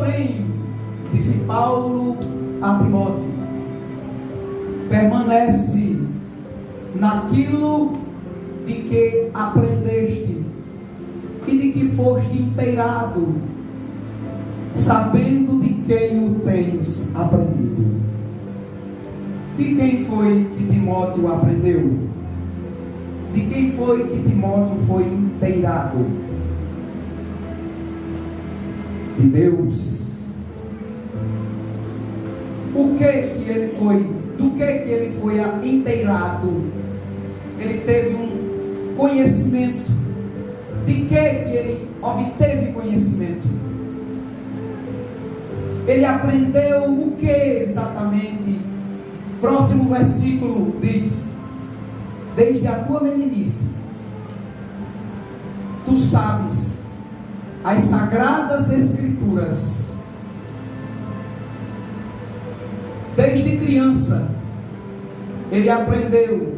Porém, disse Paulo a Timóteo, permanece naquilo de que aprendeste e de que foste inteirado, sabendo de quem o tens aprendido. De quem foi que Timóteo aprendeu? De quem foi que Timóteo foi inteirado? De Deus. O que ele foi? Do que ele foi inteirado? Ele teve um conhecimento. De que ele obteve conhecimento? Ele aprendeu o que exatamente? Próximo versículo diz: desde a tua meninice, tu sabes as sagradas escrituras. Desde criança, ele aprendeu.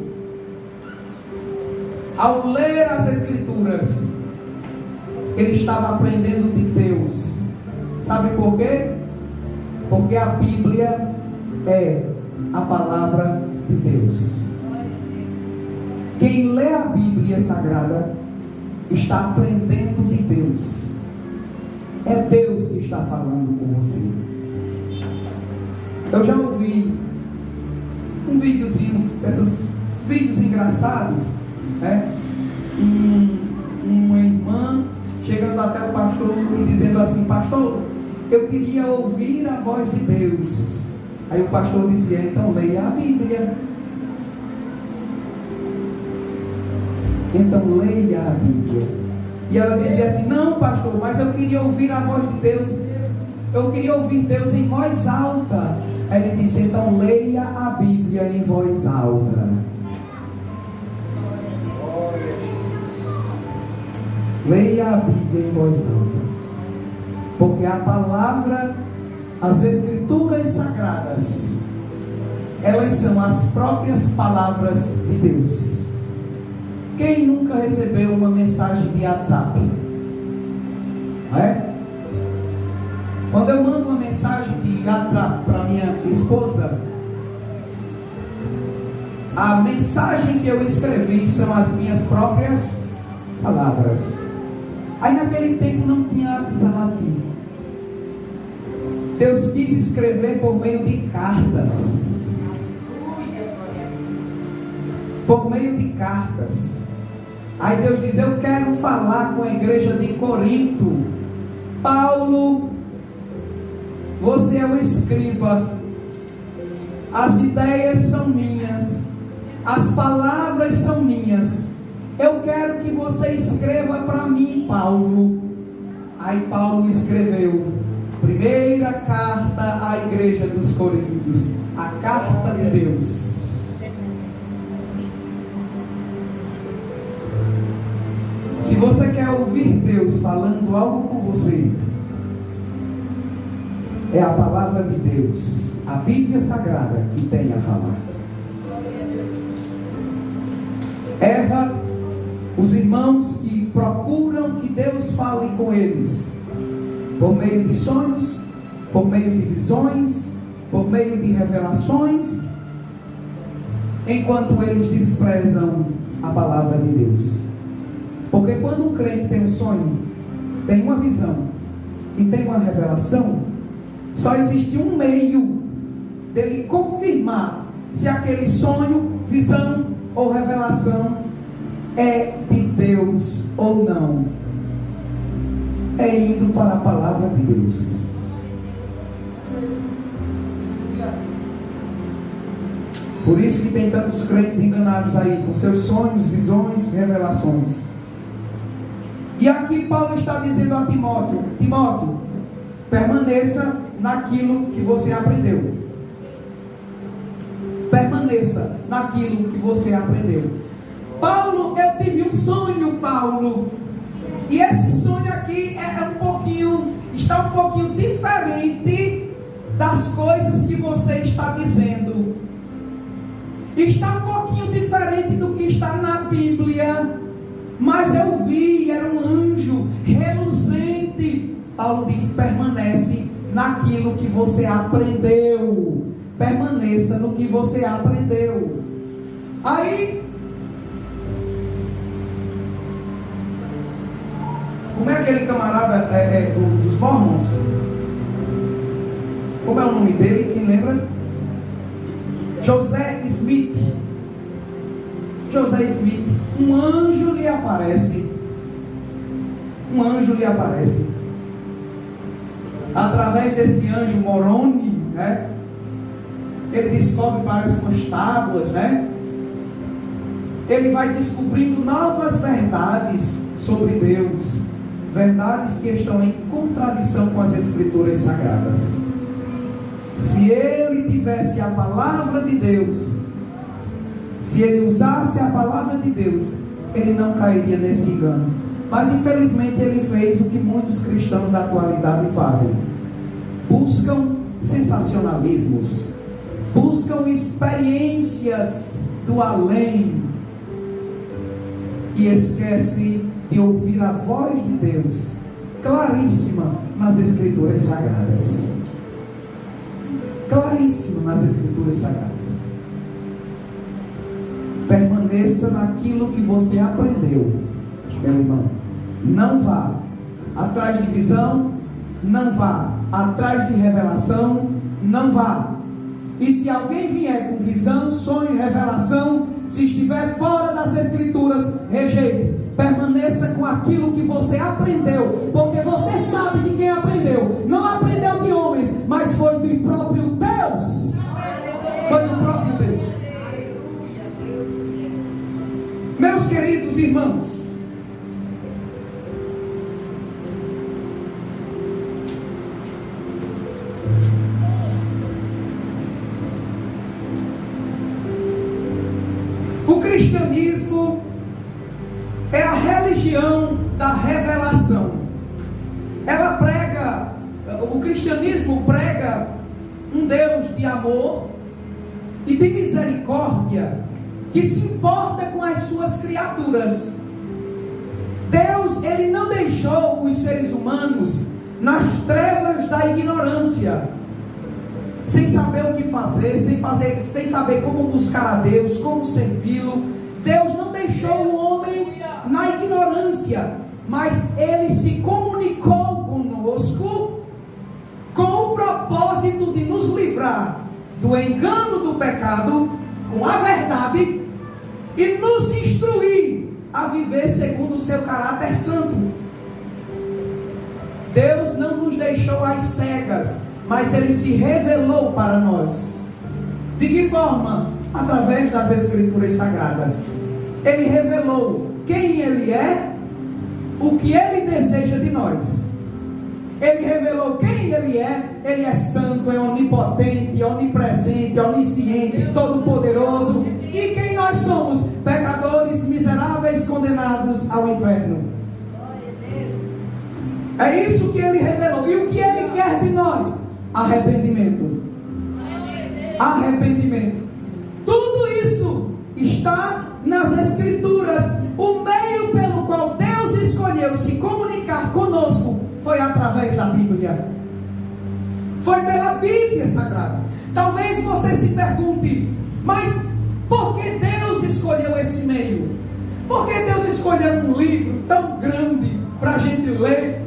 Ao ler as escrituras, ele estava aprendendo de Deus. Sabe por quê? Porque a Bíblia é a palavra de Deus. Quem lê a Bíblia Sagrada está aprendendo de Deus. É Deus que está falando com você. Eu já ouvi um videozinho, esses vídeos engraçados, né? Uma irmã chegando até o pastor e dizendo assim: pastor, eu queria ouvir a voz de Deus. Aí o pastor dizia: então leia a Bíblia. Então leia a Bíblia. E ela dizia assim: não, pastor, mas eu queria ouvir a voz de Deus. Eu queria ouvir Deus em voz alta. Aí ele disse: então leia a Bíblia em voz alta. Leia a Bíblia em voz alta. Porque a palavra, as escrituras sagradas, elas são as próprias palavras de Deus. Quem nunca recebeu uma mensagem de WhatsApp? Não é? Quando eu mando uma mensagem de WhatsApp para minha esposa, a mensagem que eu escrevi são as minhas próprias palavras. Aí naquele tempo não tinha WhatsApp. Deus quis escrever por meio de cartas. Por meio de cartas. Aí Deus diz: eu quero falar com a igreja de Corinto. Paulo, você é o escriba. As ideias são minhas. As palavras são minhas. Eu quero que você escreva para mim, Paulo. Aí Paulo escreveu: primeira carta à igreja dos Coríntios, a carta de Deus. Se você quer ouvir Deus falando algo com você, é a palavra de Deus, a Bíblia Sagrada que tem a falar. Erra os irmãos que procuram que Deus fale com eles por meio de sonhos, por meio de visões, por meio de revelações, enquanto eles desprezam a palavra de Deus. Porque quando um crente tem um sonho, tem uma visão e tem uma revelação, só existe um meio dele confirmar se aquele sonho, visão ou revelação é de Deus ou não. É indo para a palavra de Deus. Por isso que tem tantos crentes enganados aí com seus sonhos, visões, revelações. E aqui Paulo está dizendo a Timóteo: Timóteo, permaneça naquilo que você aprendeu. Permaneça naquilo que você aprendeu. Paulo, eu tive um sonho, Paulo. E esse sonho aqui está um pouquinho diferente das coisas que você está dizendo. Está um pouquinho diferente do que está na Bíblia. Mas eu vi, era um anjo reluzente. Paulo diz: permanece naquilo que você aprendeu. Permaneça no que você aprendeu. Aí, como é aquele camarada dos Mormons? Como é o nome dele? Quem lembra? José Smith. José Smith. Um anjo lhe aparece. Um anjo lhe aparece. Através desse anjo Moroni, né? Ele descobre, parece, umas tábuas, né? Ele vai descobrindo novas verdades sobre Deus. Verdades que estão em contradição com as Escrituras Sagradas. Se ele tivesse a palavra de Deus, se ele usasse a palavra de Deus, ele não cairia nesse engano. Mas infelizmente ele fez o que muitos cristãos da atualidade fazem: buscam sensacionalismos, buscam experiências do além e esquece de ouvir a voz de Deus claríssima nas Escrituras Sagradas. Claríssima nas Escrituras Sagradas. Permaneça naquilo que você aprendeu, meu irmão. Não vá atrás de visão, não vá atrás de revelação, não vá. E se alguém vier com visão, sonho, revelação, se estiver fora das Escrituras, rejeite. Permaneça com aquilo que você aprendeu, porque você sabe de quem aprendeu. Não aprendeu de homens, mas foi do próprio Deus. Foi do próprio Deus. Meus queridos irmãos, o cristianismo é a religião da revelação. Ela prega, o cristianismo prega um Deus de amor e de misericórdia, que se importa com as suas criaturas. Deus, Ele não deixou os seres humanos nas trevas da ignorância, sem saber o que fazer, sem saber como buscar a Deus, como servi-lo. Deus não deixou o homem na ignorância, mas Ele se comunicou conosco com o propósito de nos livrar do engano do pecado com a verdade e nos instruir a viver segundo o seu caráter santo. Deus não nos deixou às cegas, mas Ele se revelou para nós. De que forma? Através das Escrituras Sagradas. Ele revelou quem Ele é, o que Ele deseja de nós. Ele revelou quem Ele é santo, é onipotente, onipresente, onisciente, todo-poderoso. E quem nós somos? Pecadores, miseráveis, condenados ao inferno. É isso que Ele revelou. E o que Ele quer de nós? Arrependimento. Arrependimento. Tudo isso está nas Escrituras. O meio pelo qual Deus escolheu se comunicar conosco foi através da Bíblia. Foi pela Bíblia Sagrada. Talvez você se pergunte: mas por que Deus escolheu esse meio? Por que Deus escolheu um livro tão grande para a gente ler?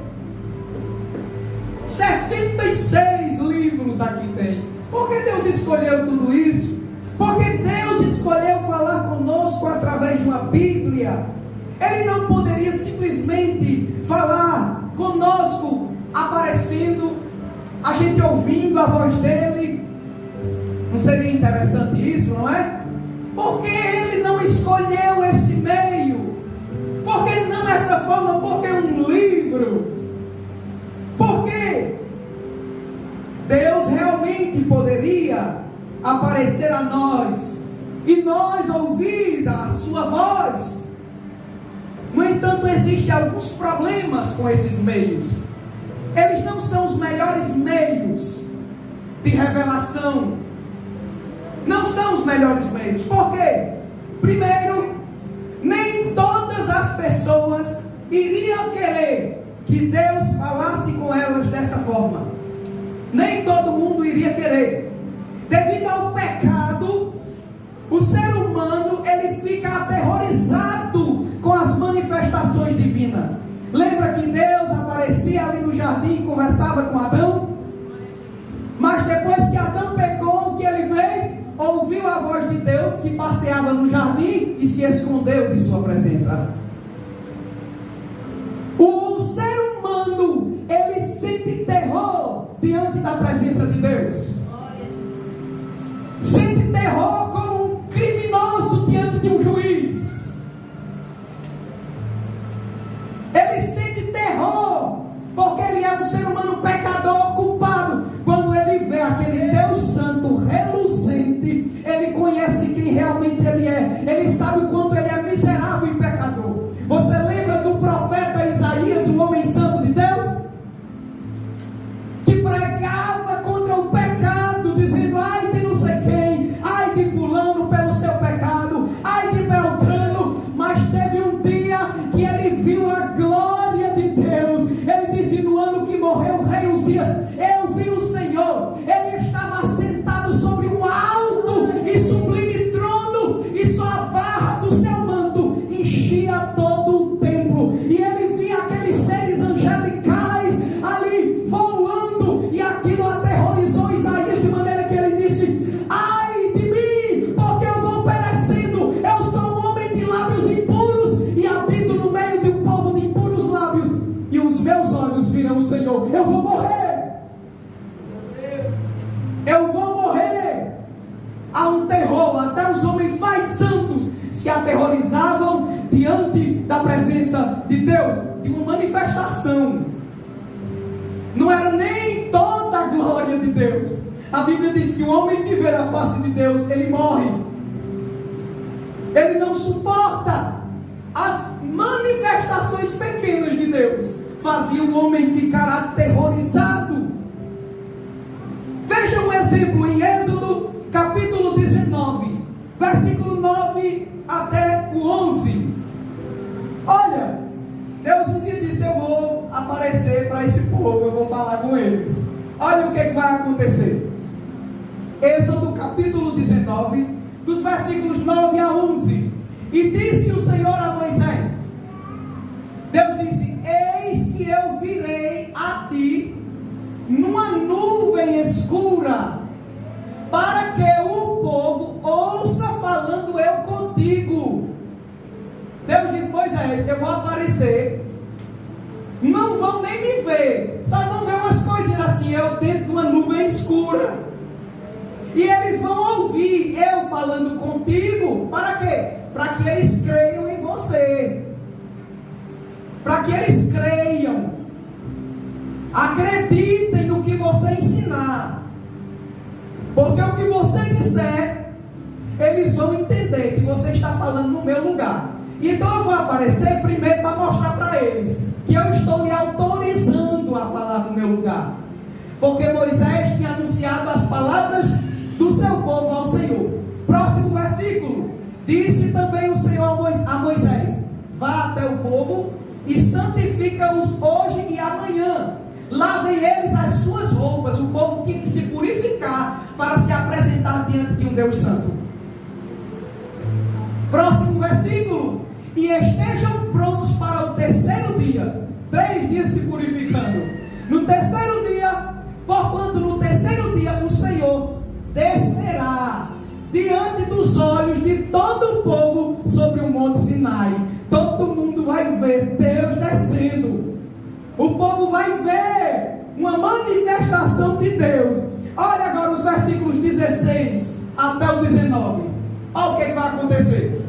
66 livros aqui tem. Por que Deus escolheu tudo isso? Porque Deus escolheu falar conosco através de uma Bíblia. Ele não poderia simplesmente falar conosco aparecendo, a gente ouvindo a voz dele. Não seria interessante isso, não é? Porque Ele não escolheu esse meio. Por que não essa forma? Porque um livro. Porque Deus realmente poderia aparecer a nós e nós ouvir a sua voz. No entanto, existem alguns problemas com esses meios. Eles não são os melhores meios de revelação. Não são os melhores meios. Por quê? Primeiro, nem todas as pessoas iriam querer que Deus falasse com elas dessa forma. nem todo mundo iria querer. Devido ao pecado, o ser humano ele fica aterrorizado com as manifestações divinas. Lembra que Deus aparecia ali no jardim e conversava com Adão? Mas depois que Adão pecou, o que ele fez? Ouviu a voz de Deus que passeava no jardim e se escondeu de sua presença. O ser humano, ele sente terror diante da presença de Deus. Sente terror como um criminoso diante de um juiz. Ele sente terror porque ele é um ser humano pecador, culpado. Quando ele vê aquele Deus santo, reluzente, ele conhece quem realmente ele é. Ele sabe o quanto ele é miserável e pecador. Você lembra do profeta Isaías, o homem santo de Deus? Que pregava contra o pecado, dizendo: ai de não sei quem, ai de fulano pelo seu pecado, ai de Beltrano. Mas teve um dia que ele viu a glória de Deus. Ele disse: no ano que morreu o rei Uzias, eu vi o Senhor. Ele estava sentado sobre um alto e sublime trono, e só a barra do seu manto enchia todo o templo. E ele via aqueles seres angelicais ali voando, e aquilo aterrorizou Isaías de maneira que ele disse: ai de mim, porque eu vou perecendo. Eu sou um homem de lábios impuros e habito no meio de um povo de impuros lábios, e os meus olhos viram o Senhor. Eu vou morrer. Eu vou morrer. Há um terror. Até os homens mais santos se aterrorizavam diante da presença de Deus, de uma manifestação. Não era nem toda a glória de Deus. A Bíblia diz que o homem que vê a face de Deus, ele morre. Ele não suporta. As manifestações pequenas de Deus faziam o homem ficar aterrorizado. Veja um exemplo em Êxodo capítulo 19, versículo 9 até o 11. Olha, Deus um dia disse: eu vou aparecer para esse povo, eu vou falar com eles. Olha o que vai acontecer. Êxodo capítulo 19, dos versículos 9 a 11. E disse o Senhor a Moisés, Deus disse: eis que eu virei a ti numa nuvem escura, para que o povo ouça falando eu contigo. Deus diz: Moisés, eu vou aparecer, não vão nem me ver, só vão ver umas coisinhas assim, eu dentro de uma nuvem escura, e eles vão ouvir eu falando contigo. Para quê? Para que eles creiam em você, para que eles creiam, acreditem no que você ensinar, porque o que você disser, eles vão entender que você está falando no meu lugar. Então eu vou aparecer primeiro para mostrar para eles que eu estou lhe autorizando a falar no meu lugar, porque Moisés tinha anunciado as palavras do seu povo ao Senhor. Próximo versículo. Disse também o Senhor a Moisés: vá até o povo e santifica-os hoje e amanhã. Lavem eles as suas roupas. O povo tinha que se purificar para se apresentar diante de um Deus santo. Próximo versículo. E estejam prontos para o terceiro dia. 3 dias se purificando. No terceiro dia, porquanto no terceiro dia o Senhor descerá diante dos olhos de todo o povo sobre o monte Sinai. Todo mundo vai ver Deus descendo. O povo vai ver uma manifestação de Deus. Olha agora os versículos 16 até o 19. Olha o que vai acontecer.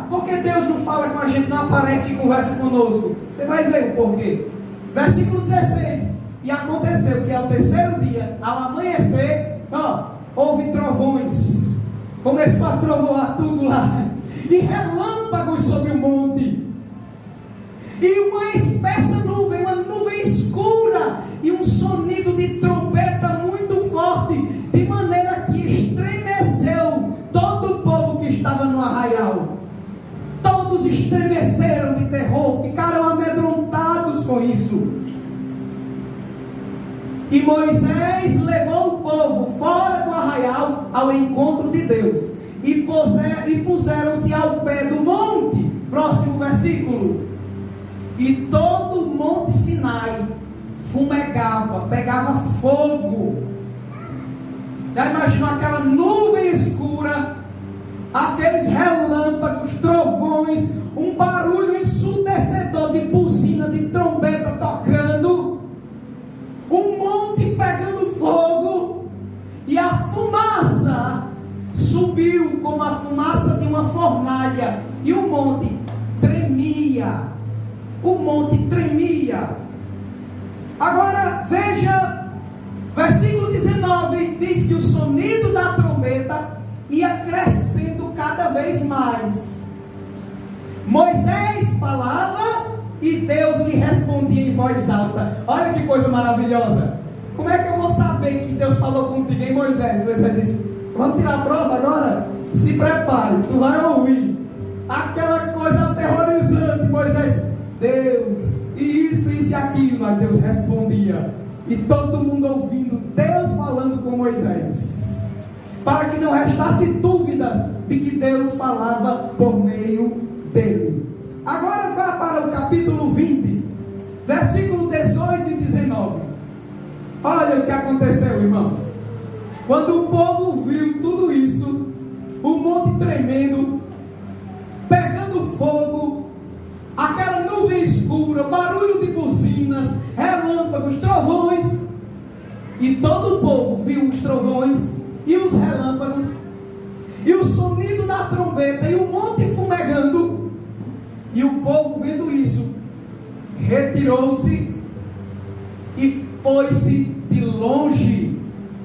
Porque Deus não fala com a gente, não aparece e conversa conosco. Você vai ver o porquê. Versículo 16. E aconteceu que ao terceiro dia, ao amanhecer, houve trovões. Começou a trovoar tudo lá. E relâmpagos sobre o monte. E uma espessa nuvem, uma nuvem escura. E um sonido de trombeta muito forte. De maneira que estremeceu todo o povo que estava no arraial. Todos estremeceram de terror. Ficaram amedrontados com isso. E Moisés levou o povo fora do arraial ao encontro de Deus. E puseram-se ao pé do monte. Próximo versículo. E todo o monte Sinai fumegava, pegava fogo. Já imaginou aquela nuvem escura, aqueles relâmpagos, trovões, um barulho ensurdecedor de buzina, de trombeta tocando, um monte pegando fogo, e a fumaça subiu como a fumaça de uma fornalha, e o monte tremia. O monte tremia. Agora veja, versículo 19 diz que o sonido da trombeta ia crescendo cada vez mais. Moisés falava e Deus lhe respondia em voz alta. Olha que coisa maravilhosa. Como é que eu vou saber que Deus falou contigo, hein, Moisés? Moisés disse: vamos tirar a prova agora? Se prepare, tu vai ouvir aquela coisa aterrorizante. Moisés: Deus, isso e aquilo. Aí Deus respondia, e todo mundo ouvindo Deus falando com Moisés, para que não restasse dúvidas de que Deus falava por meio dele. Agora vá para o capítulo 20, versículo 18 e 19. Olha o que aconteceu, irmãos. Quando o povo viu tudo isso, o monte tremendo, pegando fogo, aquela nuvem escura, barulho de buzinas, relâmpagos, trovões, e todo o povo viu os trovões e os relâmpagos e o sonido da trombeta e o monte fumegando, e o povo vendo isso, retirou-se e pôs-se de longe.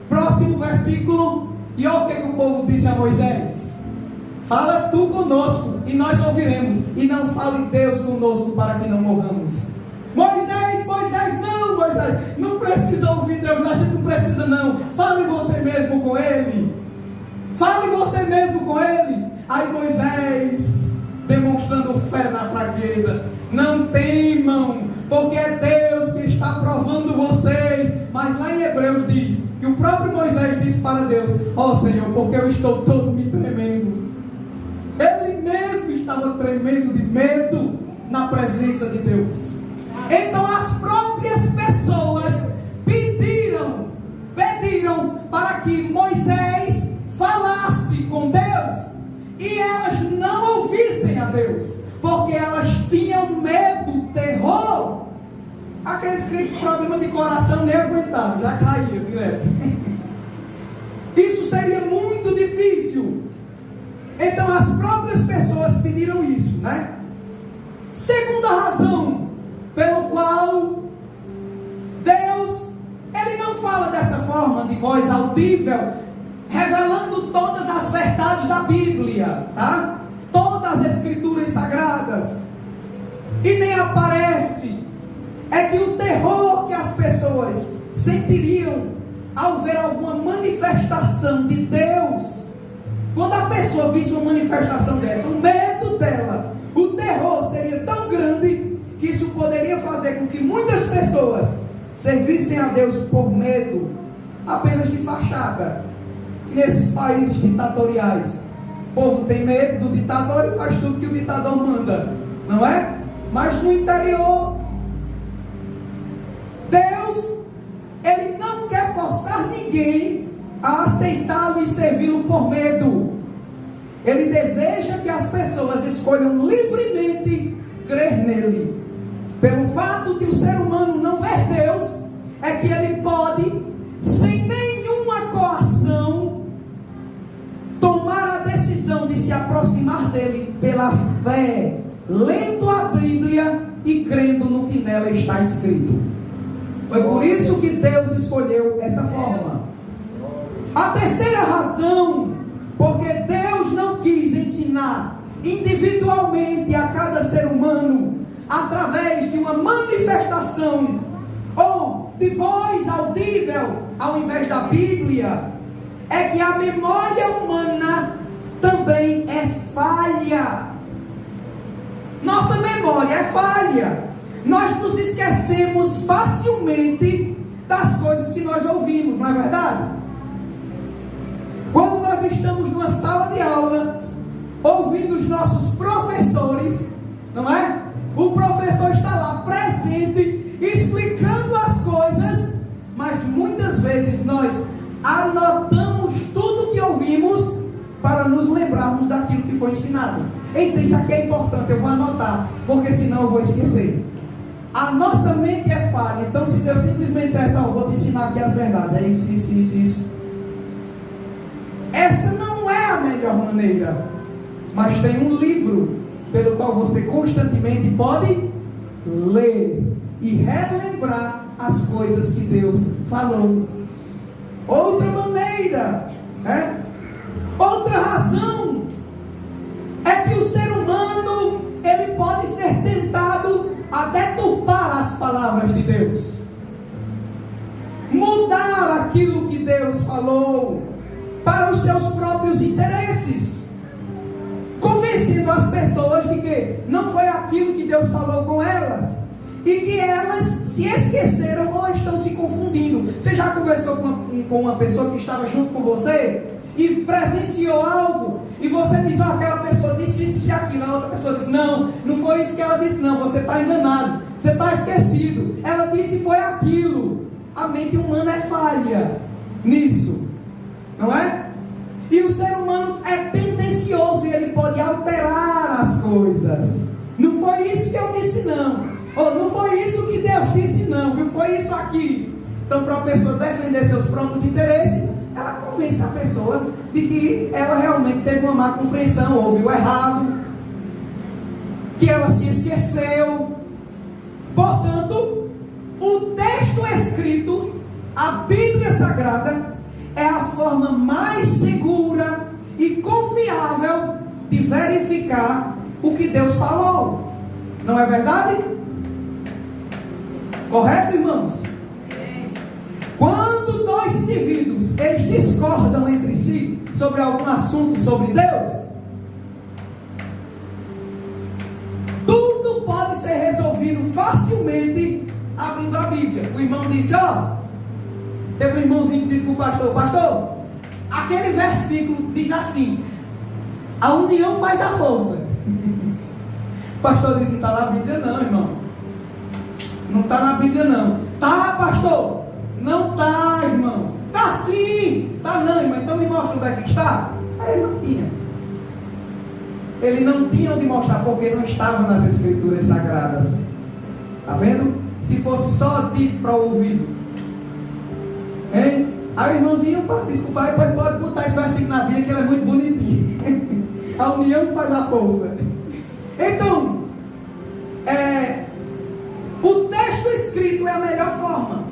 Próximo versículo. E olha o que o povo disse a Moisés: fala tu conosco e nós ouviremos, e não fale Deus conosco para que não morramos. Moisés, não, Moisés, não precisa ouvir Deus, a gente não precisa não. Fale você mesmo com ele. Fale você mesmo com ele. Aí Moisés, demonstrando fé na fraqueza: não temam, porque é Deus que está provando vocês. Mas lá em Hebreus diz que o próprio Moisés disse para Deus: ó Senhor, porque eu estou todo me tremendo. Ele mesmo estava tremendo de medo na presença de Deus. Então as próprias pessoas pediram para que Moisés falasse com Deus, e elas não ouvissem a Deus, porque elas tinham medo, terror. Aqueles que têm problema de coração nem aguentavam, já caíam direto. Isso seria muito difícil. Então as próprias pessoas pediram isso, né? Segunda razão pelo qual Deus, Ele não fala dessa forma, de voz audível, revelando todas as verdades da Bíblia, tá? Todas as escrituras sagradas, e nem aparece. É que o terror que as pessoas sentiriam ao ver alguma manifestação de Deus, quando a pessoa visse uma manifestação dessa, o medo dela, o terror seria tão grande, que isso poderia fazer com que muitas pessoas servissem a Deus por medo, apenas de fachada. E nesses países ditatoriais, o povo tem medo do ditador e faz tudo que o ditador manda, não é? Mas no interior, Deus, Ele não quer forçar ninguém a aceitá-lo e servi-lo por medo. Ele deseja que as pessoas escolham livremente crer nele. Pelo fato de o ser humano não ver Deus, é que ele pode, sem nenhuma coação, tomar a decisão de se aproximar dele pela fé, lendo a Bíblia e crendo no que nela está escrito. Foi por isso que Deus escolheu essa forma. A terceira razão, porque Deus não quis ensinar individualmente a cada ser humano, através de uma manifestação ou de voz audível, ao invés da Bíblia, é que a memória humana também é falha. Nossa memória é falha. Nós nos esquecemos facilmente das coisas que nós ouvimos, não é verdade? Quando nós estamos numa sala de aula, ouvindo os nossos professores, não é? O professor está lá presente, explicando as coisas, mas muitas vezes nós anotamos tudo que ouvimos para nos lembrarmos daquilo que foi ensinado. Então isso aqui é importante, eu vou anotar, porque senão eu vou esquecer. A nossa mente é falha, então se Deus simplesmente disser, eu vou te ensinar aqui as verdades, é isso. Essa não é a melhor maneira, mas tem um livro pelo qual você constantemente pode ler e relembrar as coisas que Deus falou. Outra maneira, outra razão é que o ser humano ele pode ser tentado a deturpar as palavras de Deus, mudar aquilo que Deus falou para os seus próprios interesses, convencendo as pessoas de que não foi aquilo que Deus falou com elas, e que elas se esqueceram ou estão se confundindo. Você já conversou com uma pessoa que estava junto com você e presenciou algo, e você diz, aquela pessoa disse isso e aquilo, a outra pessoa diz, não foi isso que ela disse, não, você está enganado, você está esquecido, ela disse foi aquilo. A mente humana é falha nisso, não é? E o ser humano é tendencioso e ele pode alterar as coisas. Não foi isso que eu disse, não. Ou não foi isso que Deus disse, não. Viu? Foi isso aqui. Então, para a pessoa defender seus próprios interesses, ela convence a pessoa de que ela realmente teve uma má compreensão, ouviu errado, que ela se esqueceu. Portanto, o texto escrito, a Bíblia Sagrada, é a forma mais segura e confiável de verificar o que Deus falou. Não é verdade? Correto, irmãos? Quando dois indivíduos eles discordam entre si sobre algum assunto sobre Deus, tudo pode ser resolvido facilmente abrindo a Bíblia. O irmão disse, teve um irmãozinho que disse para o pastor, aquele versículo diz assim, a união faz a força. O pastor disse, não está na Bíblia não, irmão. Não está na Bíblia não. Tá, pastor? Não está, irmão. Está sim. Está não, irmão. Então me mostra onde é que está. Aí ele não tinha. Ele não tinha onde mostrar, porque não estava nas Escrituras Sagradas. Está vendo? Se fosse só dito para o ouvido. Hein? Aí o irmãozinho, desculpa, aí pode botar esse versículo na Bíblia, que ele é muito bonitinho. A união que faz a força. Então, o texto escrito é a melhor forma.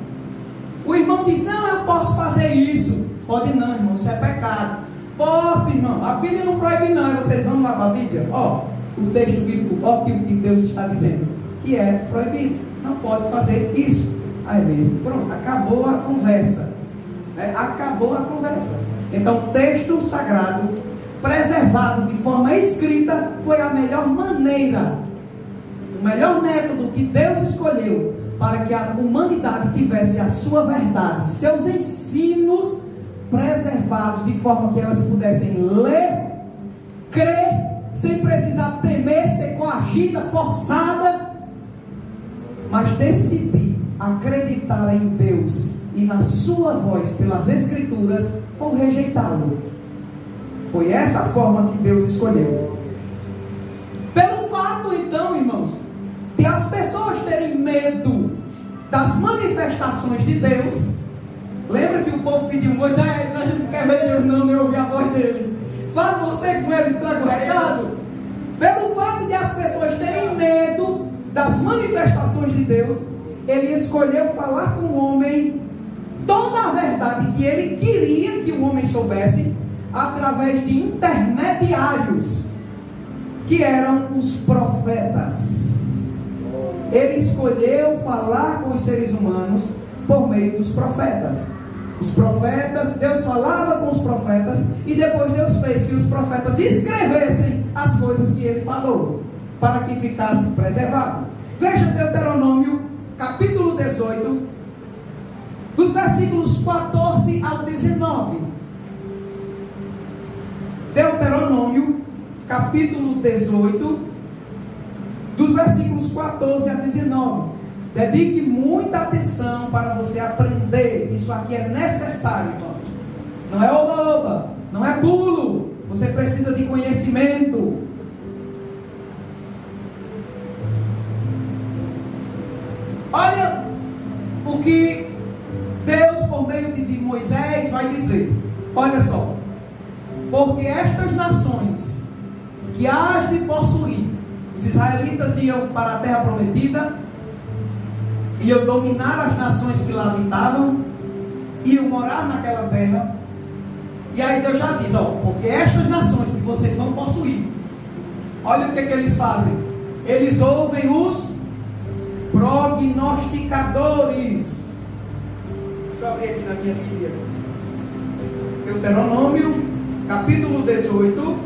O irmão diz, não, eu posso fazer isso. Pode não, irmão, isso é pecado. Posso, irmão, a Bíblia não proíbe não. Aí vocês vão lá para a Bíblia, o texto bíblico, o que Deus está dizendo, que é proibido, não pode fazer isso. Aí mesmo, pronto, acabou a conversa. Acabou a conversa. Então, o texto sagrado, preservado de forma escrita, foi a melhor maneira, o melhor método que Deus escolheu para que a humanidade tivesse a sua verdade, seus ensinos preservados de forma que elas pudessem ler, crer, sem precisar temer, ser coagida, forçada, mas decidir acreditar em Deus e na sua voz pelas Escrituras ou rejeitá-lo. Foi essa a forma que Deus escolheu. Pelo fato, então, irmãos, de as pessoas terem medo das manifestações de Deus. Lembra que o povo pediu, Moisés, a gente não quer ver Deus não, nem ouvir a voz dele. Fala você com ele e traga o recado. Pelo fato de as pessoas terem medo das manifestações de Deus, ele escolheu falar com o homem toda a verdade que ele queria que o homem soubesse, através de intermediários, que eram os profetas. Ele escolheu falar com os seres humanos por meio dos profetas. Os profetas, Deus falava com os profetas, e depois Deus fez que os profetas escrevessem as coisas que ele falou, para que ficasse preservado. Veja Deuteronômio, capítulo 18, dos versículos 14 ao 19. Deuteronômio, capítulo 18, dos versículos 14 a 19. Dedique muita atenção para você aprender. Isso aqui é necessário, irmãos. Não é oba-oba, não é pulo. Você precisa de conhecimento. Olha o que Deus, por meio de Moisés, vai dizer. Olha só. Porque estas nações que hás de possuir, os israelitas iam para a terra prometida, iam dominar as nações que lá habitavam, iam morar naquela terra. E aí Deus já diz, ó, porque estas nações que vocês vão possuir, olha o que eles fazem. Eles ouvem os prognosticadores. Deixa eu abrir aqui na minha Bíblia. Deuteronômio, capítulo 18,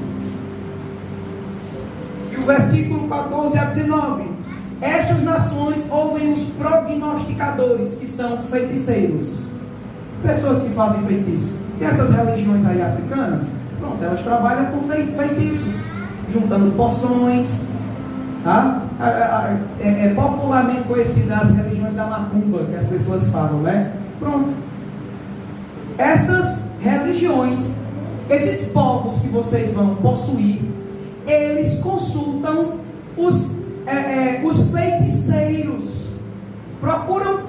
e o versículo 14 a 19. Estas nações ouvem os prognosticadores, que são feiticeiros, pessoas que fazem feitiço. Tem essas religiões aí africanas, pronto, elas trabalham com feitiços, juntando poções, tá? É popularmente conhecida as religiões da macumba, que as pessoas falam, né? Pronto. Essas religiões, esses povos que vocês vão possuir, eles consultam os feiticeiros, procuram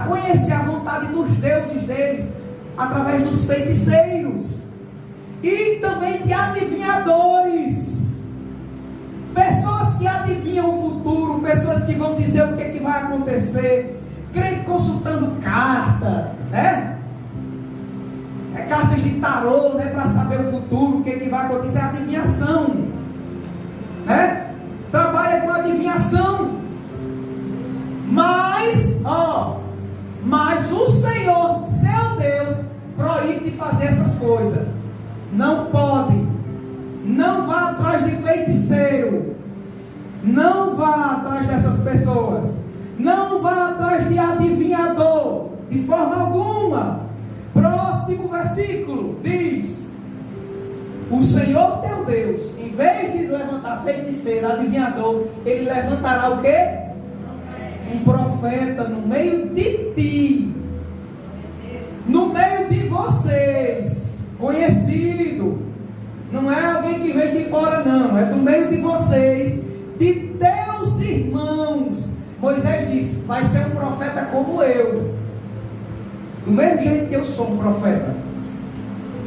conhecer a vontade dos deuses deles através dos feiticeiros e também de adivinhadores, pessoas que adivinham o futuro, pessoas que vão dizer o que vai acontecer, consultando carta, né? Cartas de tarô, né, para saber o futuro, o que vai acontecer, adivinhação, né? Trabalha com adivinhação. Mas o Senhor, seu Deus, proíbe de fazer essas coisas. Não pode. Não vá atrás de feiticeiro. Não vá atrás dessas pessoas. Não vá atrás de adivinhador, de forma alguma. Próximo versículo diz: o Senhor teu Deus, em vez de levantar feiticeiro, adivinhador, Ele levantará o quê? Um profeta no meio de ti, no meio de vocês, conhecido. Não é alguém que vem de fora, não, é do meio de vocês, de teus irmãos. Moisés disse: vai ser um profeta como eu, do mesmo jeito que eu sou um profeta.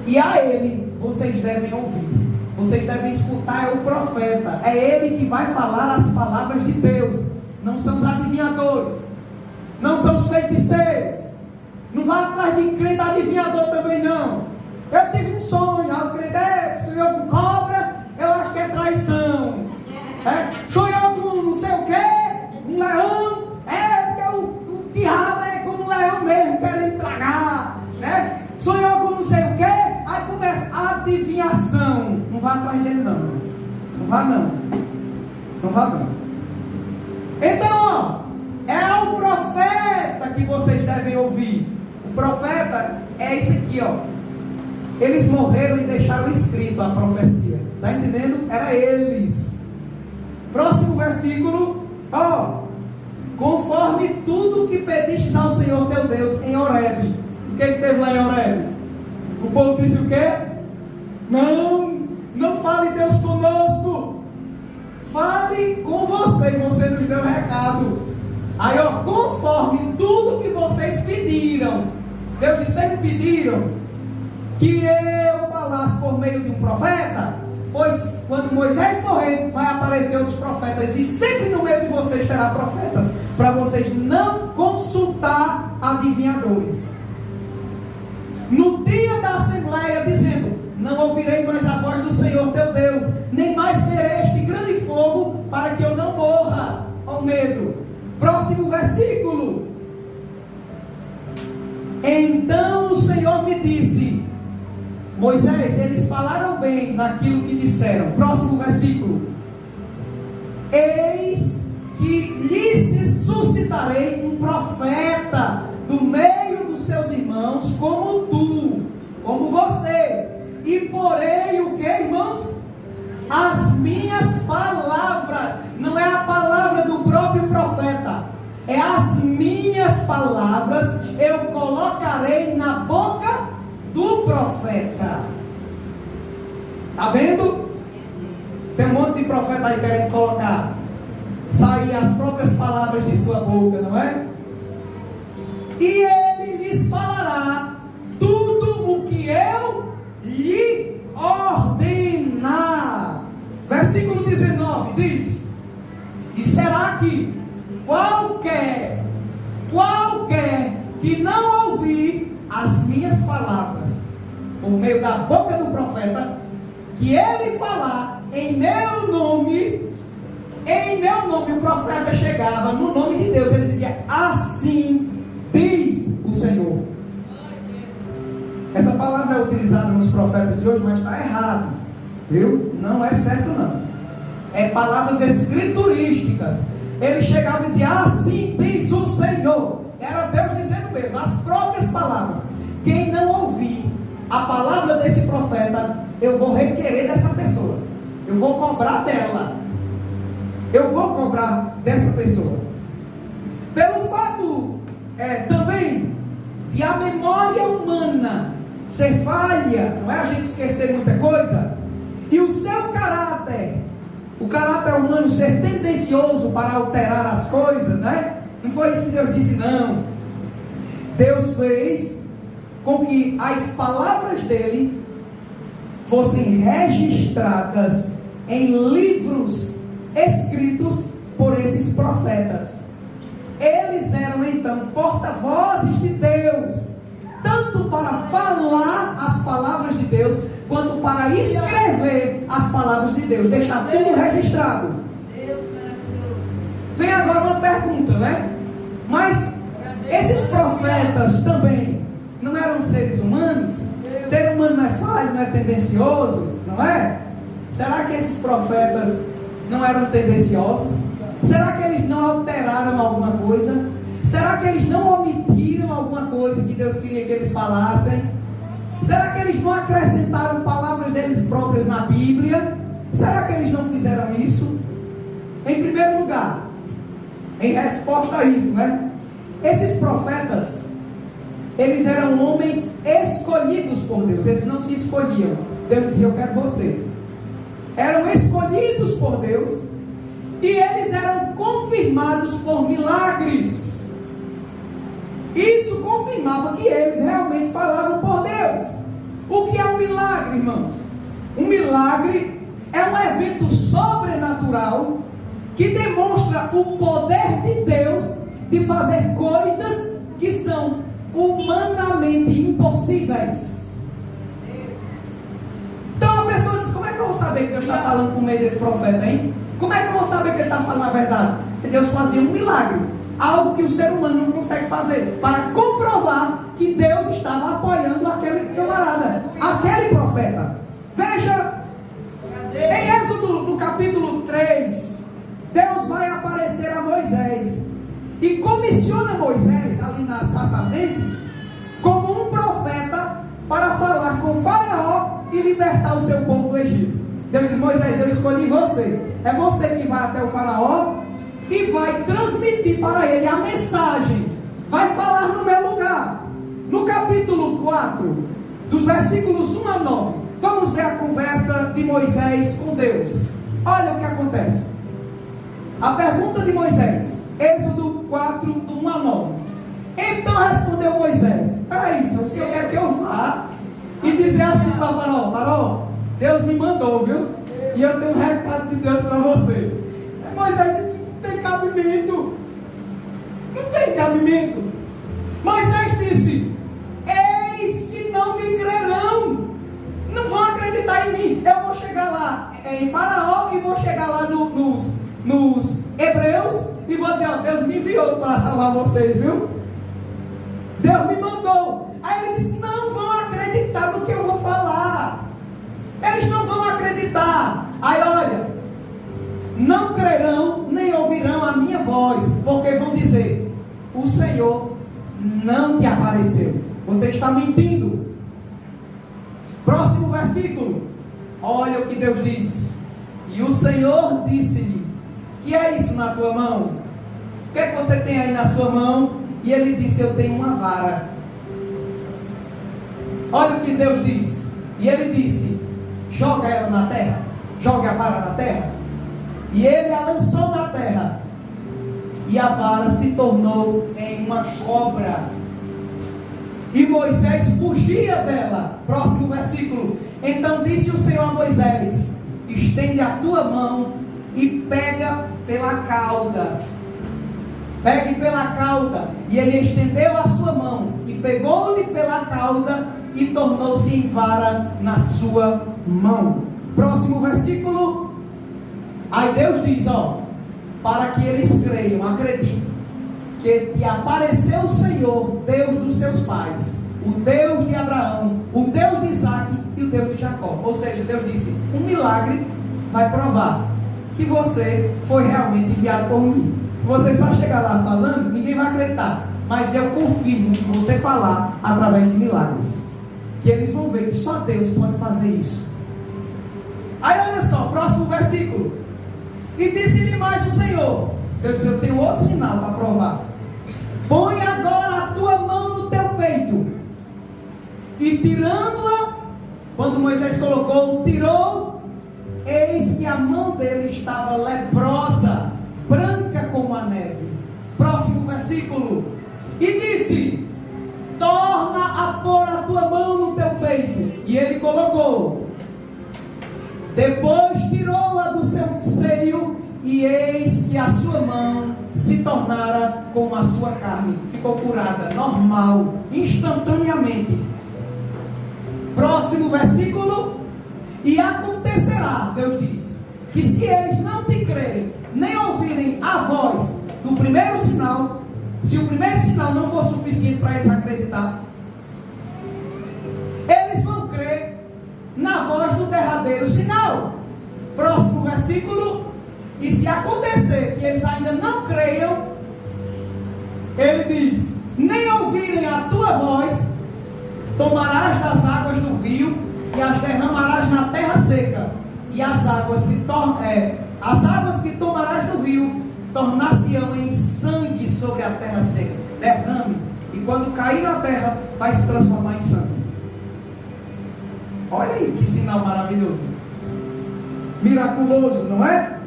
E a ele vocês devem ouvir, vocês devem escutar. É o profeta, é ele que vai falar as palavras de Deus. Não são os adivinhadores, não são os feiticeiros. Não vá atrás de crente adivinhador também não. Eu tive um sonho, eu acredito, sonhou com cobra, eu acho que é traição. Sonhou com não sei o que, um leão, que o diabo é como um leão mesmo, querendo tragar, né? Sonhou com não sei o que, aí começa a adivinhação. Não vá atrás dele não. Não vá não. Não vá não. Então, é o profeta que vocês devem ouvir. O profeta é esse aqui, Eles morreram e deixaram escrito a profecia. Está entendendo? Era eles. Próximo versículo. Conforme tudo que pedistes ao Senhor teu Deus em Horebe. O que teve lá em Horebe? O povo disse o quê? Não fale Deus conosco. Fale com você. E você nos deu um recado. Aí, conforme tudo que vocês pediram. Deus disse: vocês pediram que eu falasse por meio de um profeta? Pois quando Moisés morrer, vai aparecer outros profetas. E sempre no meio de vocês terá profetas, para vocês não consultar adivinhadores. No dia da assembleia, dizendo: não ouvirei mais a voz do Senhor teu Deus, nem mais verei este grande fogo, para que eu não morra ao medo. Próximo versículo. Então o Senhor me disse: Moisés, eles falaram bem naquilo que disseram. Próximo versículo. Eis que lhes suscitarei um profeta do meio dos seus irmãos como tu, como você, e porei o que, irmãos? As minhas palavras. Não é a palavra do próprio profeta, é as minhas palavras eu colocarei na boca do profeta. Está vendo? Tem um monte de profeta aí querendo colocar, sair as próprias palavras de sua boca, não é? E ele lhes falará tudo o que eu lhe ordenar. Versículo 19 diz: e será que qualquer que não ouvir as minhas palavras por meio da boca do profeta, que ele falar em meu nome, o profeta chegava no nome de Deus, ele dizia: assim diz o Senhor. Essa palavra é utilizada nos profetas de hoje, mas está errado, viu? Não é certo não. É palavras escriturísticas. Ele chegava e dizia: assim diz o Senhor. Era Deus dizendo mesmo, as próprias palavras. Quem não ouvir a palavra desse profeta, eu vou requerer dessa pessoa, eu vou cobrar dela, eu vou cobrar dessa pessoa. Pelo fato também de a memória humana ser falha, não é, a gente esquecer muita coisa, e o seu caráter, o caráter humano ser tendencioso para alterar as coisas, né? Não foi isso que Deus disse, não. Deus fez com que as palavras dele fossem registradas em livros escritos por esses profetas. Eles eram então porta-vozes de Deus, tanto para falar as palavras de Deus, quanto para escrever as palavras de Deus, deixar tudo registrado. Vem agora uma pergunta, né? Mas esses profetas também não eram seres humanos? Ser humano não é falho, não é tendencioso, não é? Será que esses profetas não eram tendenciosos? Será que eles não alteraram alguma coisa? Será que eles não omitiram alguma coisa que Deus queria que eles falassem? Será que eles não acrescentaram palavras deles próprios na Bíblia? Será que eles não fizeram isso? Em primeiro lugar, em resposta a isso, né? Esses profetas, eles eram homens escolhidos por Deus. Eles não se escolhiam. Deus dizia: eu quero você. Eram escolhidos por Deus, e eles eram confirmados por milagres. Isso confirmava que eles realmente falavam por Deus. O que é um milagre, irmãos? Um milagre é um evento sobrenatural que demonstra o poder de Deus de fazer coisas que são humanamente impossíveis. Então a pessoa diz: como é que eu vou saber que Deus está falando por meio desse profeta, hein? Como é que eu vou saber que ele está falando a verdade? Que Deus fazia um milagre, algo que o ser humano não consegue fazer, para comprovar que Deus estava apoiando aquele camarada, aquele profeta. Veja, em Êxodo, no capítulo 3, Deus vai aparecer a Moisés e comissiona Moisés ali na sarça ardente como um profeta para falar com Faraó e libertar o seu povo do Egito. Deus diz: Moisés, eu escolhi você. É você que vai até o Faraó e vai transmitir para ele a mensagem, vai falar no meu lugar. No capítulo 4, dos versículos 1 a 9, vamos ver a conversa de Moisés com Deus. Olha o que acontece. A pergunta de Moisés, Êxodo 4, do 1 a 9. Então respondeu Moisés: peraí, senhor, o senhor quer que eu vá e dizer assim para Faraó: Faraó, Deus me mandou, viu? E eu tenho um recado de Deus para você. Moisés disse: isso não tem cabimento. Não tem cabimento. Moisés disse: eis que não me crerão, não vão acreditar em mim. Eu vou chegar lá em Faraó e vou chegar lá nos hebreus e vou dizer: ó, Deus me enviou para salvar vocês, viu? Deus me mandou. Aí ele disse: não vão acreditar no que eu vou falar. Eles não vão acreditar. Aí olha, não crerão nem ouvirão a minha voz, porque vão dizer: o Senhor não te apareceu. Você está mentindo. Próximo versículo. Olha o que Deus diz. E o Senhor disse-lhe: que é isso na tua mão? O que é que você tem aí na sua mão? E ele disse: eu tenho uma vara. Olha o que Deus diz. E ele disse: joga ela na terra. Jogue a vara na terra. E ele a lançou na terra. E a vara se tornou em uma cobra. E Moisés fugia dela. Próximo versículo. Então disse o Senhor a Moisés: estende a tua mão e pega pela cauda. Pegue pela cauda. E ele estendeu a sua mão e pegou-lhe pela cauda e tornou-se em vara na sua mão. Próximo versículo. Aí Deus diz, para que eles creiam, acreditem, que te apareceu o Senhor, Deus dos seus pais, o Deus de Abraão, o Deus de Isaac e o Deus de Jacó. Ou seja, Deus disse: um milagre vai provar que você foi realmente enviado por mim. Se você só chegar lá falando, ninguém vai acreditar. Mas eu confirmo que você falar através de milagres, que eles vão ver que só Deus pode fazer isso. Aí olha só, próximo versículo. E disse-lhe mais o Senhor: Deus disse: eu tenho outro sinal para provar. Põe agora a tua mão no teu peito. E tirando-a, quando Moisés colocou, tirou, eis que a mão dele estava leprosa, branca como a neve. Próximo versículo. E disse: torna a pôr a tua mão no teu peito. E ele colocou. Depois tirou-a do seu seio, e eis que a sua mão se tornara como a sua carne. Ficou curada, normal, instantaneamente. Próximo versículo. E acontecerá, Deus diz, que se eles não te crerem, nem ouvirem a voz do primeiro sinal, se o primeiro sinal não for suficiente para eles acreditar, eles vão crer na voz do derradeiro sinal. Próximo versículo. E se acontecer que eles ainda não creiam, ele diz: nem ouvirem a tua voz, tomarás das águas do rio e as derramarás na terra seca, e as águas as águas que tomarás do rio tornar-se-ão em sangue sobre a terra seca. Derrame, e quando cair na terra vai se transformar em sangue. Olha aí que sinal maravilhoso, miraculoso, não é?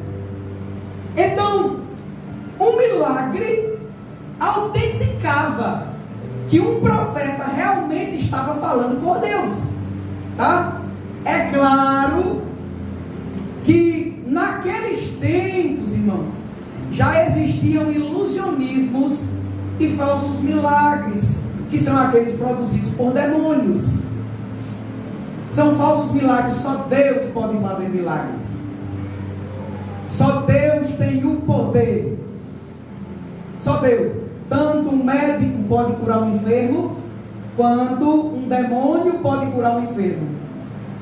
Então, um milagre autenticava que um profeta realmente estava falando por Deus, tá? É claro que naqueles tempos, irmãos, já existiam ilusionismos e falsos milagres, que são aqueles produzidos por demônios. São falsos milagres, só Deus pode fazer milagres. Só Deus tem o poder. Só Deus. Tanto um médico pode curar um enfermo, quanto um demônio pode curar um enfermo.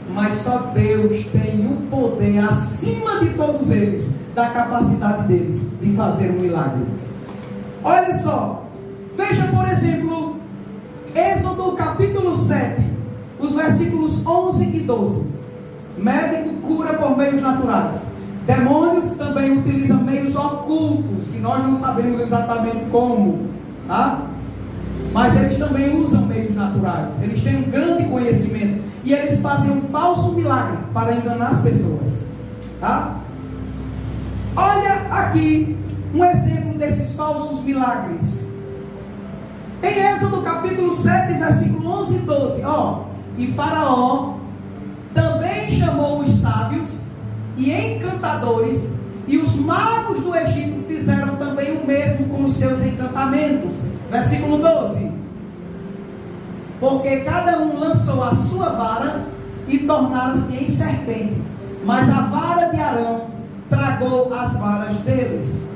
Mas só Deus tem o poder, acima de todos eles, da capacidade deles de fazer um milagre. Olha só, veja por exemplo, Êxodo capítulo 7, os versículos 11 e 12. Médico cura por meios naturais. Demônios também utilizam meios ocultos, que nós não sabemos exatamente como, tá? Mas eles também usam meios naturais. Eles têm um grande conhecimento. E eles fazem um falso milagre para enganar as pessoas, tá? Olha aqui um exemplo desses falsos milagres. Em Êxodo capítulo 7, versículo 11 e 12. E Faraó também chamou os sábios e encantadores, e os magos do Egito fizeram também o mesmo com os seus encantamentos. Versículo 12. Porque cada um lançou a sua vara e tornaram-se em serpente, mas a vara de Arão tragou as varas deles.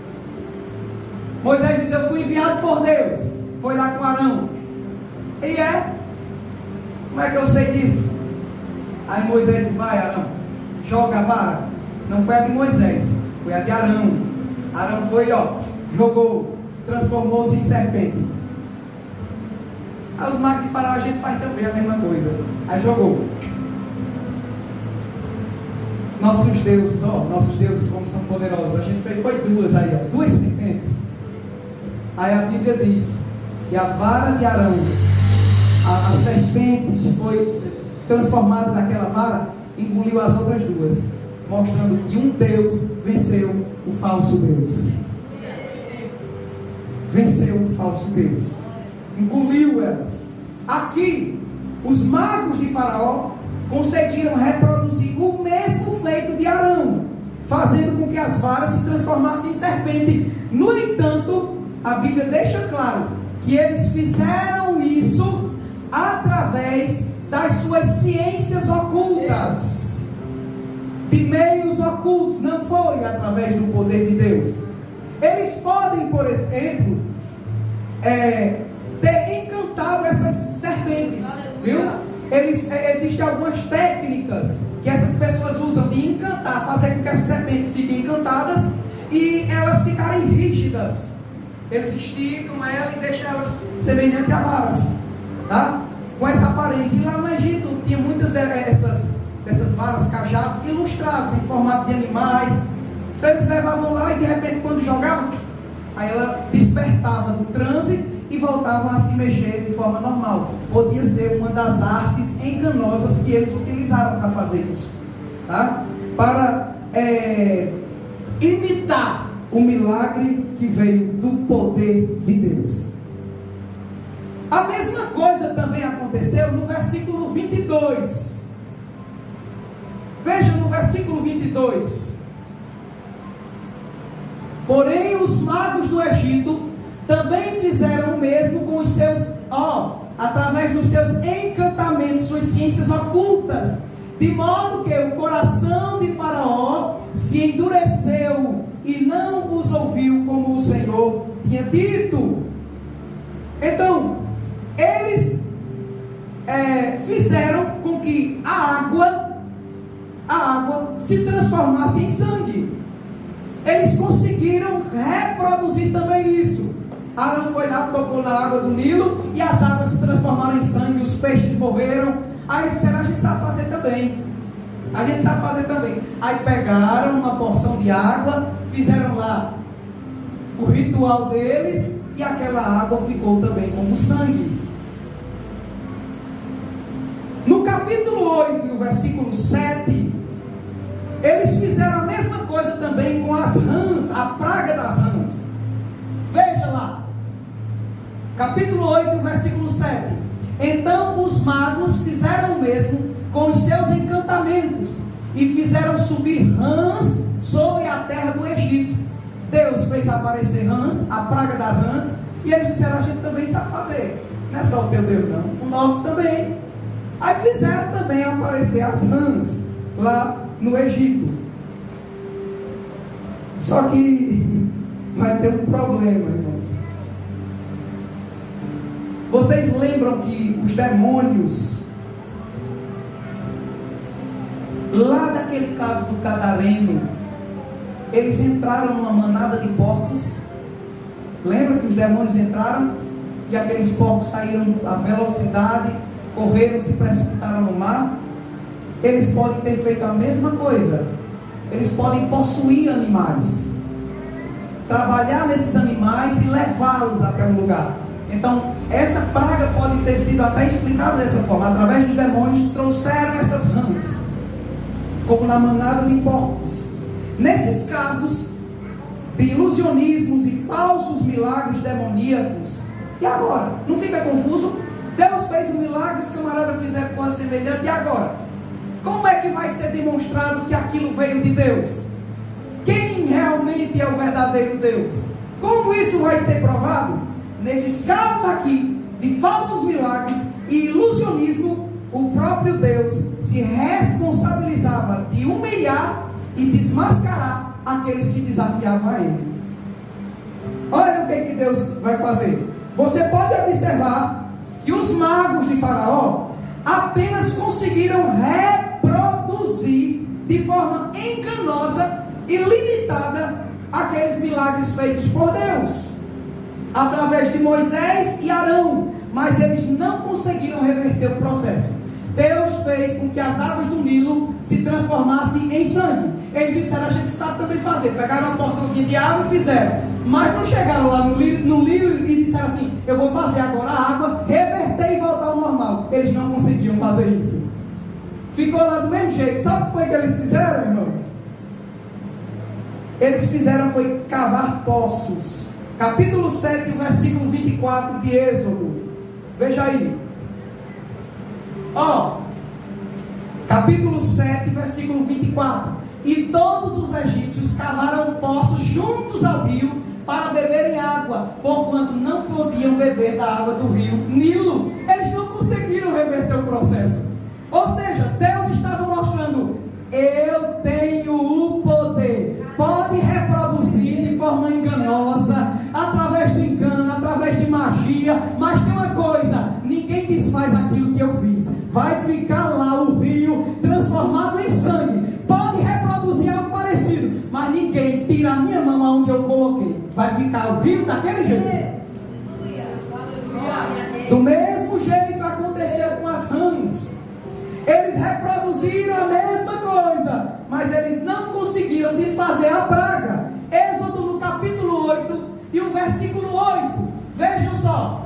Moisés diz: eu fui enviado por Deus. Foi lá com Arão. E como é que eu sei disso? Aí Moisés diz: vai, Arão, joga a vara. Não foi a de Moisés, foi a de Arão. Arão foi, jogou, transformou-se em serpente. Aí os magos de Faraó, a gente faz também a mesma coisa. Aí jogou. Nossos deuses como são poderosos. A gente fez, foi duas aí, ó, duas serpentes. Aí a Bíblia diz que a vara de Arão, a serpente que foi transformada naquela vara, engoliu as outras duas, mostrando que um Deus venceu o falso Deus. Venceu o falso Deus, engoliu elas. Aqui, os magos de Faraó conseguiram reproduzir o mesmo feito de Arão, fazendo com que as varas se transformassem em serpente. No entanto, a Bíblia deixa claro que eles fizeram isso através das suas ciências ocultas, de meios ocultos, não foi através do poder de Deus. Eles podem, por exemplo, ter encantado essas serpentes, viu? Existem algumas técnicas que essas pessoas usam de encantar, fazer com que as serpentes fiquem encantadas e elas ficarem rígidas. Eles esticam ela e deixam elas semelhantes a varas, tá? Com essa aparência. E lá no Egito tinha muitas dessas varas, cajados ilustrados em formato de animais. Então eles levavam lá e de repente quando jogavam, aí ela despertava do transe e voltavam a se mexer de forma normal. Podia ser uma das artes enganosas que eles utilizaram para fazer isso, tá? Para imitar o milagre que veio do poder de Deus. A mesma coisa também aconteceu no versículo 22. Veja no versículo 22. Porém os magos do Egito também fizeram o mesmo com os seus, através dos seus encantamentos, suas ciências ocultas, de modo que o coração de Faraó se endureceu e não os ouviu como o Senhor tinha dito. Então, eles fizeram com que a água se transformasse em sangue. Eles conseguiram reproduzir também isso. Arão foi lá, tocou na água do Nilo e as águas se transformaram em sangue, os peixes morreram. Aí eles disseram, a gente sabe fazer também. A gente sabe fazer também. Aí pegaram uma porção de água, fizeram lá o ritual deles e aquela água ficou também como sangue. No capítulo 8, no versículo 7, eles fizeram a mesma coisa também com as rãs, a praga das rãs. Veja lá, capítulo 8, versículo 7. Então os magos fizeram o mesmo com os seus encantamentos e fizeram subir rãs sobre a terra do Egito. Deus fez aparecer rãs, a praga das rãs, e eles disseram, a gente também sabe fazer. Não é só o teu Deus não, o nosso também. Aí fizeram também aparecer as rãs lá no Egito. Só que vai ter um problema, irmãos. Vocês lembram que os demônios, lá daquele caso do Gadareno, eles entraram numa manada de porcos? Lembra que os demônios entraram e aqueles porcos saíram à velocidade, correram, se precipitaram no mar? Eles podem ter feito a mesma coisa. Eles podem possuir animais, trabalhar nesses animais e levá-los até um lugar. Então, essa praga pode ter sido até explicada dessa forma. Através dos demônios trouxeram essas rãs, como na manada de porcos. Nesses casos de ilusionismos e falsos milagres demoníacos, e agora? Não fica confuso? Deus fez um milagre, os camaradas fizeram coisa semelhante, e agora? Como é que vai ser demonstrado que aquilo veio de Deus? Quem realmente é o verdadeiro Deus? Como isso vai ser provado? Nesses casos aqui, de falsos milagres e ilusionismo, o próprio Deus se responsabilizava de humilhar e desmascarar aqueles que desafiavam a Ele. Olha o que Deus vai fazer. Você pode observar que os magos de Faraó apenas conseguiram reproduzir de forma enganosa e limitada aqueles milagres feitos por Deus, através de Moisés e Arão. mas eles não conseguiram reverter o processo. Deus fez com que as águas do Nilo se transformassem em sangue. Eles disseram: a gente sabe também fazer. Pegaram uma porçãozinha de água e fizeram. Mas não chegaram lá no Nilo e disseram assim: eu vou fazer agora a água reverter e voltar ao normal. Eles não conseguiam fazer isso. Ficou lá do mesmo jeito. Sabe o que foi que eles fizeram, irmãos? Eles fizeram foi cavar poços. Capítulo 7, versículo 24 de Êxodo. Veja aí. Capítulo 7, versículo 24. E todos os egípcios cavaram poços juntos ao rio para beberem água, porquanto não podiam beber da água do rio Nilo. Eles não conseguiram reverter o processo. Ou seja, Deus estava mostrando: eu tenho o poder. Pode reproduzir de forma enganosa, através do engano, através de magia, mas tem uma coisa: ninguém desfaz aquilo que eu fiz. Vai ficar lá o rio transformado em sangue. Pode reproduzir algo parecido, mas ninguém tira a minha mão aonde eu coloquei. Vai ficar o rio daquele jeito. Do mesmo jeito aconteceu com as rãs. Eles reproduziram a mesma coisa, mas eles não conseguiram desfazer a praga. Êxodo no capítulo 8 e o versículo 8. Vejam só.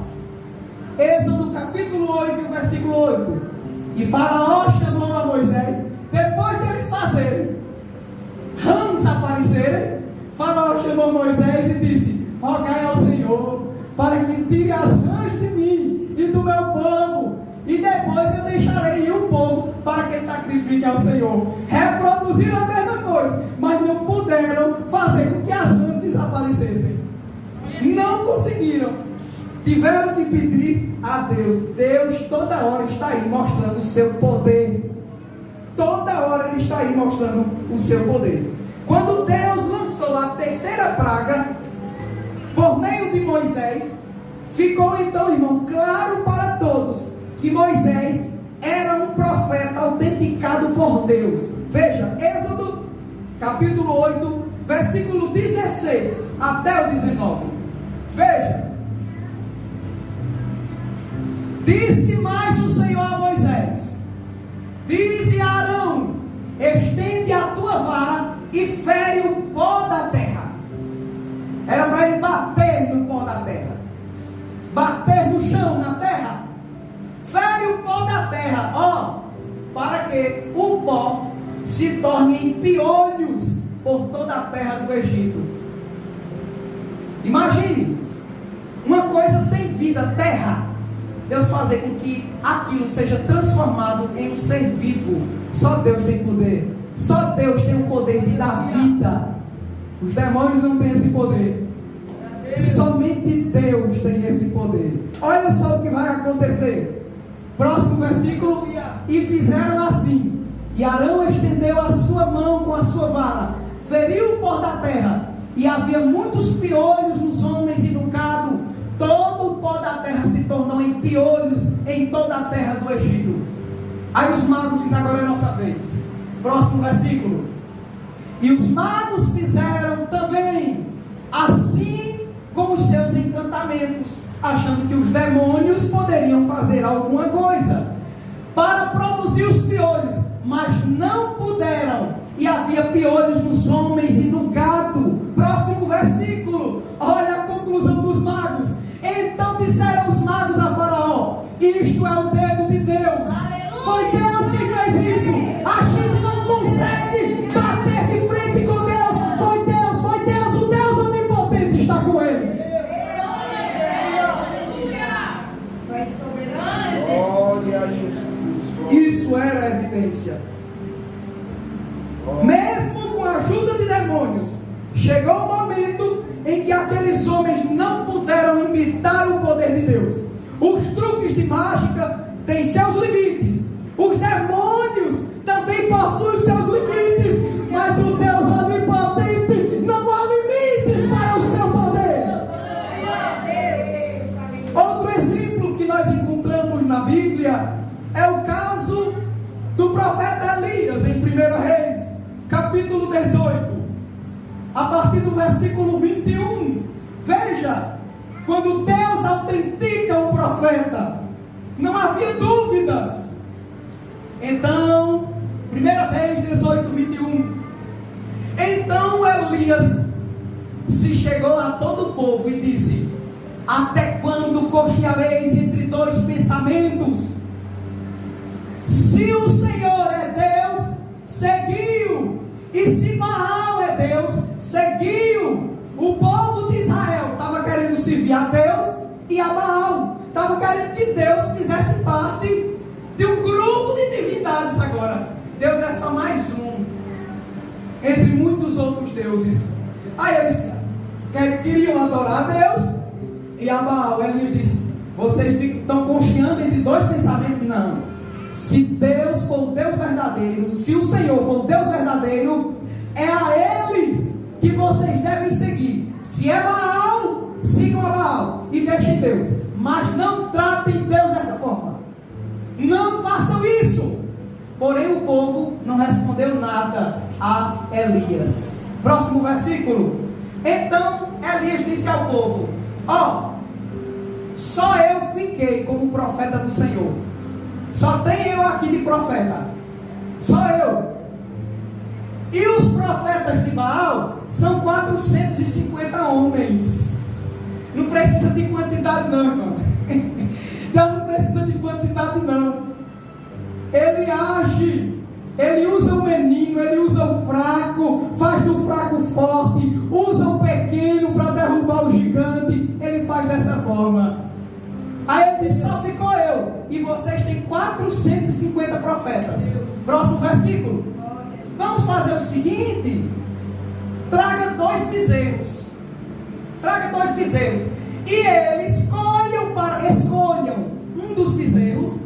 Êxodo capítulo 8 e o versículo 8. E Faraó chamou a Moisés, depois deles fazerem rãs aparecerem. Faraó chamou Moisés e disse: rogai ao Senhor para que tire as rãs de mim e do meu povo, e depois eu deixarei ir o povo para que sacrifique ao Senhor. Reproduziram a mesma coisa, mas não puderam fazer com que as rãs desaparecessem. Não conseguiram. Tiveram que pedir a Deus. Deus toda hora está aí mostrando o seu poder. Toda hora Ele está aí mostrando o seu poder. Quando Deus lançou a terceira praga por meio de Moisés, ficou então, irmão, claro para todos que Moisés era um profeta autenticado por Deus. Veja, Êxodo capítulo 8, versículo 16 até o 19. Veja. Disse mais o Senhor a Moisés: dize a Arão: estende a tua vara e fere o pó da terra. Era para ele bater no pó da terra, bater no chão, na terra. Fere o pó da terra, para que o pó se torne em piolhos por toda a terra do Egito. Imagine uma coisa sem vida, terra. Deus fazer com que aquilo seja transformado em um ser vivo. Só Deus tem poder. Só Deus tem o poder de dar vida. Os demônios não têm esse poder. Somente Deus tem esse poder. Olha só o que vai acontecer. Próximo versículo. E fizeram assim. E Arão estendeu a sua mão com a sua vara, feriu o pó da terra, e havia muitos piolhos nos homens e no gado. Todo o pó da terra se tornou em piolhos em toda a terra do Egito. Aí os magos dizem: agora é nossa vez. Próximo versículo. E os magos fizeram também assim com os seus encantamentos, achando que os demônios poderiam fazer alguma coisa para produzir os piolhos, mas não puderam. E havia piolhos nos homens e no gado. Próximo versículo. Olha a conclusão dos magos. Então disseram os magos a Faraó: isto é o dedo de Deus. Foi Deus que fez isso. A gente não consegue bater de frente com Deus. Foi Deus. O Deus onipotente está com eles. Glória a Jesus. Isso era evidência. Mesmo com a ajuda de demônios, chegou o momento em que aqueles homens não puderam imitar o poder de Deus. Os truques de mágica têm seus limites. Os demônios também possuem seus limites. Mas o Deus onipotente, não há limites para o seu poder. Outro exemplo que nós encontramos na Bíblia é o caso do profeta Elias em 1 Reis, capítulo 18, a partir do versículo 21. Veja, Quando Deus autentica um profeta, não havia dúvidas. Então, 1 Reis 18, 21. Então Elias se chegou a todo o povo e disse: até quando cocheareis entre dois pensamentos? Se o Senhor é Deus, seguiu. E se Baal é Deus, seguiu. O povo de Israel estava querendo servir a Deus e a Baal. Estava querendo que Deus fizesse parte de um grupo de divindades agora. Deus é só mais um entre muitos outros deuses. Aí eles queriam adorar a Deus e a Baal. Elias disse: vocês estão concheando entre dois pensamentos? Não. Se Deus for o Deus verdadeiro, se o Senhor for o Deus verdadeiro, é a eles que vocês devem seguir. Se é Baal, sigam a Baal e deixem Deus, mas não tratem Deus dessa forma. Não façam isso. Porém o povo não respondeu nada a Elias. Próximo versículo. Então Elias disse ao povo: só eu fiquei como profeta do Senhor. Só tem eu aqui de profeta. Só eu. E os profetas de Baal são 450 homens. Não precisa de quantidade não, irmão. Deus não precisa de quantidade não. Ele age. Ele usa o menino, ele usa o fraco, faz do fraco forte, usa o pequeno para derrubar o gigante. Ele faz dessa forma. Aí ele disse: só ficou eu, e vocês têm 450 profetas. Próximo versículo. Vamos fazer o seguinte: traga 2 bezerros. Traga 2 bezerros. E eles escolham um dos bezerros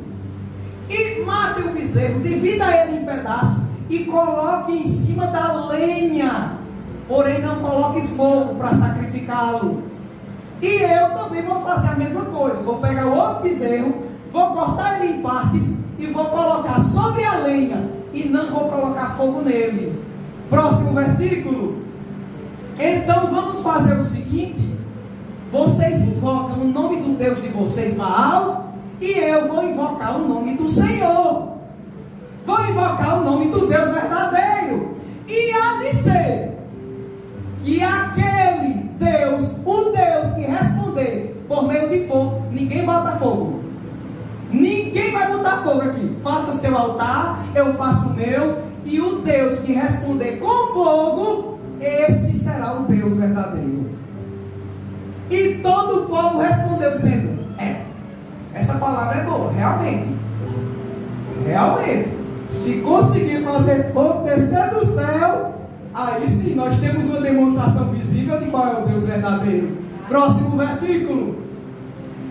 e matem o bezerro, divida ele em pedaços e coloque em cima da lenha. Porém não coloque fogo para sacrificá-lo. E eu também vou fazer a mesma coisa. Vou pegar o outro bezerro, vou cortar ele em partes e vou colocar sobre a lenha e não vou colocar fogo nele. Próximo versículo. Então vamos fazer o seguinte: vocês invocam o nome do Deus de vocês, Baal, e eu vou invocar o nome do Senhor. Vou invocar o nome do Deus verdadeiro. E há de ser que aquele Deus, o Deus que responder por meio de fogo, ninguém bota fogo. Ninguém vai botar fogo aqui. Faça seu altar, eu faço o meu, e o Deus que responder com fogo, esse será o Deus verdadeiro. E todo o povo respondeu dizendo: essa palavra é boa, realmente. Se conseguir fazer fogo descer do céu, aí sim nós temos uma demonstração visível de qual é o Deus verdadeiro. Próximo versículo.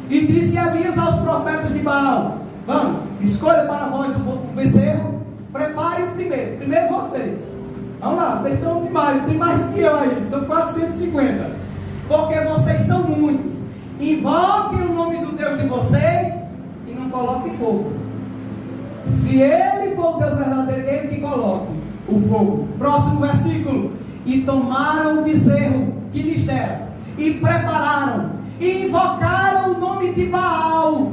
E disse Elias aos profetas de Baal: vamos, escolha para vós o bezerro, prepare o primeiro vocês. Vamos lá, vocês estão demais, tem mais do que eu aí, são 450, porque vocês são muitos. Invoquem o nome do Deus de vocês e não coloquem fogo. Se ele for o Deus verdadeiro, ele que coloque o fogo. Próximo versículo. E tomaram o bezerro que lhes deram e prepararam e invocaram o nome de Baal.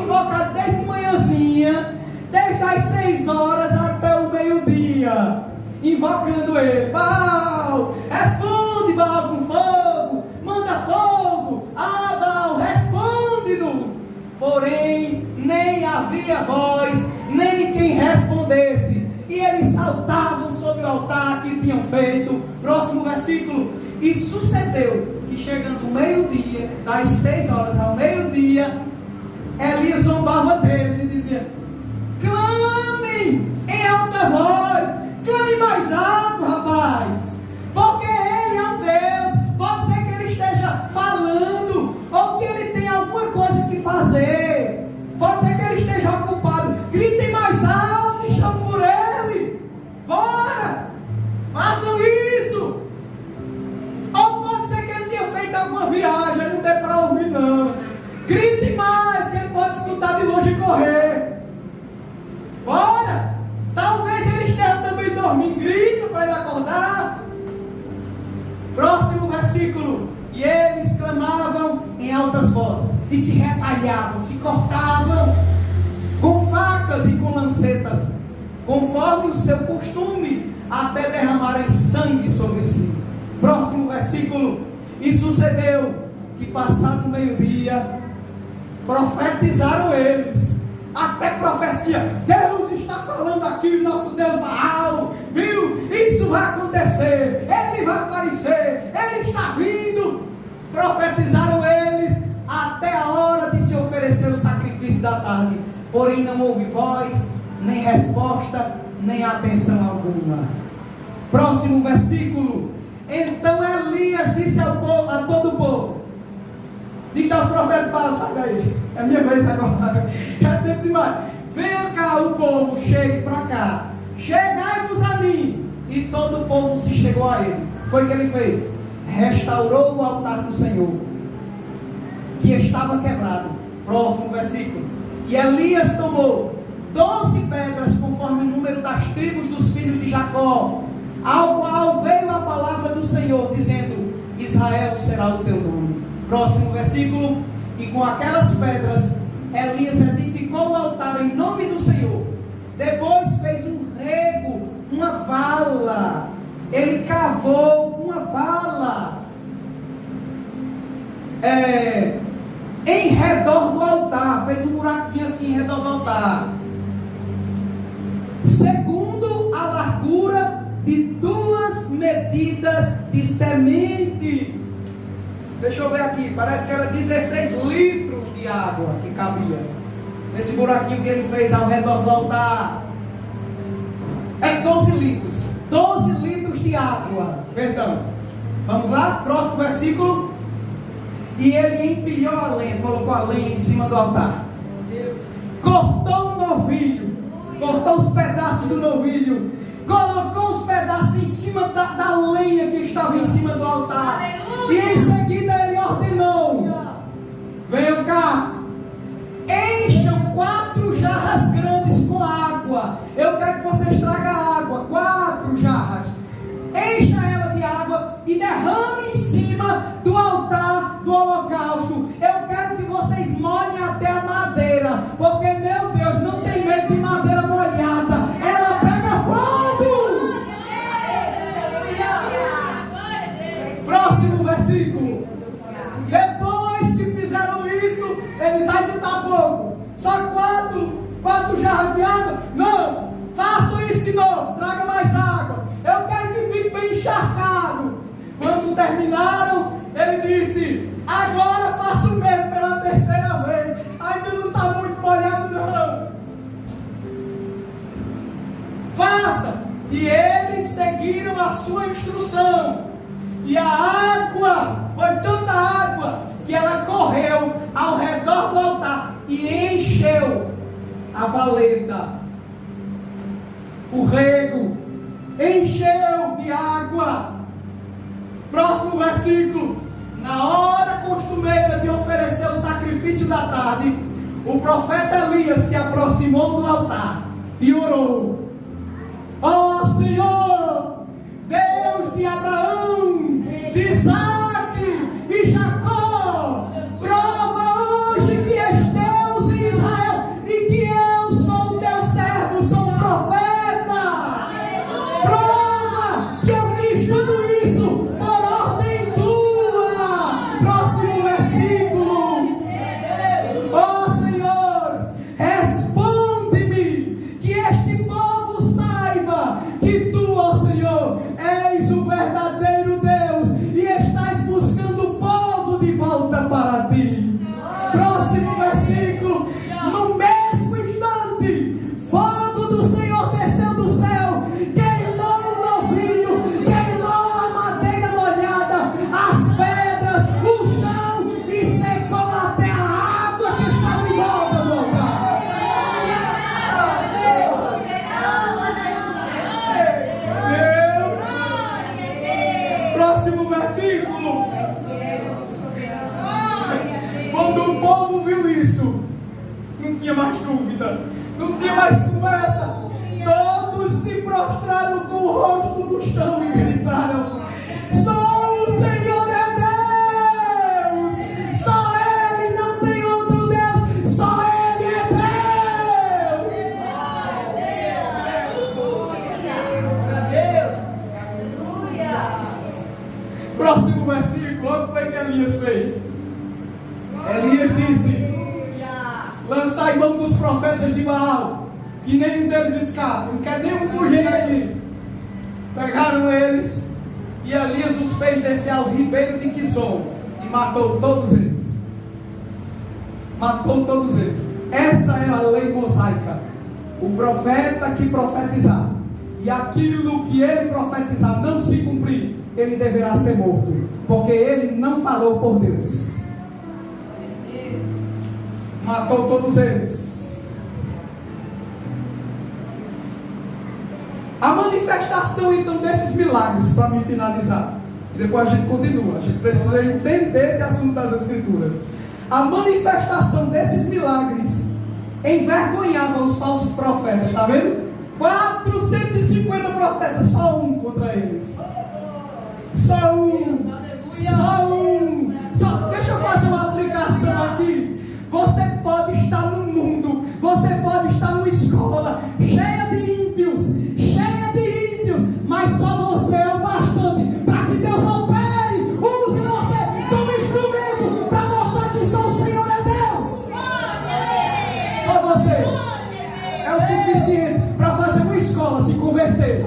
Invocaram desde manhãzinha, desde as 6 horas até o meio-dia, invocando ele: Baal, responde, Baal, com fogo, manda fogo. Baal, responde-nos. Porém nem havia voz, nem quem respondesse, e eles saltavam sobre o altar que tinham feito. Próximo versículo. E sucedeu que chegando o meio-dia, das 6 horas ao meio-dia, Elias zombava deles e dizia: clame em alta voz, clame mais alto, rapaz, porque ele é um Deus. Pode ser que ele esteja falando, ou que ele tenha alguma coisa que fazer, pode ser que ele esteja ocupado. Gritem mais alto e chamem por ele. Bora, façam isso. Ou pode ser que ele tenha feito alguma viagem, não dê para ouvir não. Gritem mais, que ele pode escutar de longe. altas vozes, e se retalhavam, se cortavam com facas e com lancetas, conforme o seu costume, até derramarem sangue sobre si. Próximo versículo. E sucedeu que, passado o meio-dia, profetizaram eles. Até profecia. Deus está falando aqui, nosso Deus Baal, viu? Isso vai acontecer, ele vai aparecer, ele está vindo. Profetizaram eles até a hora de se oferecer o sacrifício da tarde. Porém não houve voz, nem resposta, nem atenção alguma. Próximo versículo. Então Elias disse ao povo, a todo o povo, disse aos profetas: Baal, sai daí, é minha vez agora, é tempo demais. Venha cá o povo, chegue para cá, chegai-vos a mim. E todo o povo se chegou a ele. Foi o que ele fez: restaurou o altar do Senhor, que estava quebrado. Próximo versículo. E Elias tomou 12 pedras, conforme o número das tribos dos filhos de Jacó, ao qual veio a palavra do Senhor, dizendo: Israel será o teu nome. Próximo versículo. E com aquelas pedras Elias edificou o altar em nome do Senhor. Depois fez um rego, uma vala. Ele cavou uma vala em redor do altar. Fez um buraquinho assim em redor do altar, segundo a largura de 2 medidas de semente. Deixa eu ver aqui, parece que era 16 litros de água que cabia nesse buraquinho que ele fez ao redor do altar. É 12 litros. 12 litros de água, perdão. Vamos lá, próximo versículo. E ele empilhou a lenha, colocou a lenha em cima do altar, cortou o novilho, cortou os pedaços do novilho, colocou os pedaços em cima da lenha que estava em cima do altar. E em seguida ele ordenou: venham cá, encham 4 jarras grandes com água. Eu quero que vocês tragam água, 4 jarras. Encha ela de água e derrame em cima do altar do holocausto. Eu quero que vocês molhem até a madeira, porque, meu Deus, não tem medo de madeira molhada, ela pega fogo. Próximo versículo. Depois que fizeram isso, eles: ai, não está pouco, só 4 jarras de água? Não, façam isso de novo, traga mais água, eu quero que fique bem encharcado. Quando terminaram, ele disse: agora faça o mesmo pela 3ª vez. Ainda não está muito molhado não, faça. E eles seguiram a sua instrução. E a água, foi tanta água, que ela correu ao redor do altar e encheu a valeta, o rego, encheu de água. Próximo versículo. Na hora costumeira de oferecer o sacrifício da tarde, o profeta Elias se aproximou do altar e orou: ó Senhor, Deus de Abraão, de Isaque e Jacó, prova hoje que és Deus em Israel e que eu sou teu servo, sou um profeta. Prova que eu fiz tudo isso por ordem tua. Próximo versículo. Ó Senhor, responde-me, que este povo saiba que tu, ó Senhor, és o verdadeiro Deus e estás buscando o povo de volta para ti. Próximo versículo. No mesmo instante, fogo do Senhor desceu do céu, queimou o novilho, queimou a madeira molhada, as pedras, o chão, e secou até a água que estava em volta do altar. Próximo versículo. Quando o povo viu isso, não tinha mais dúvida, não tinha mais conversa. Todos se prostraram com o rosto no chão e gritaram: só o Senhor é Deus, só Ele profetas de Baal, que nenhum deles escapa, não quer nenhum fugir daqui. Pegaram eles e Elias os fez descer ao ribeiro de Quizon e matou todos eles. Matou todos eles. Essa é a lei mosaica. O profeta que profetizar e aquilo que ele profetizar não se cumprir, ele deverá ser morto, porque ele não falou por Deus. Matou todos eles. A manifestação então desses milagres, para me finalizar, e depois a gente continua, a gente precisa entender esse assunto das Escrituras. A manifestação desses milagres envergonhava os falsos profetas, está vendo? 450 profetas, só um contra eles. Só um. Deixa eu fazer uma aplicação aqui. Você pode estar no mundo, você pode estar numa escola cheia de ímpios, mas só você é o bastante para que Deus opere, use você como instrumento para mostrar que só o Senhor é Deus. Só você é o suficiente para fazer uma escola se converter.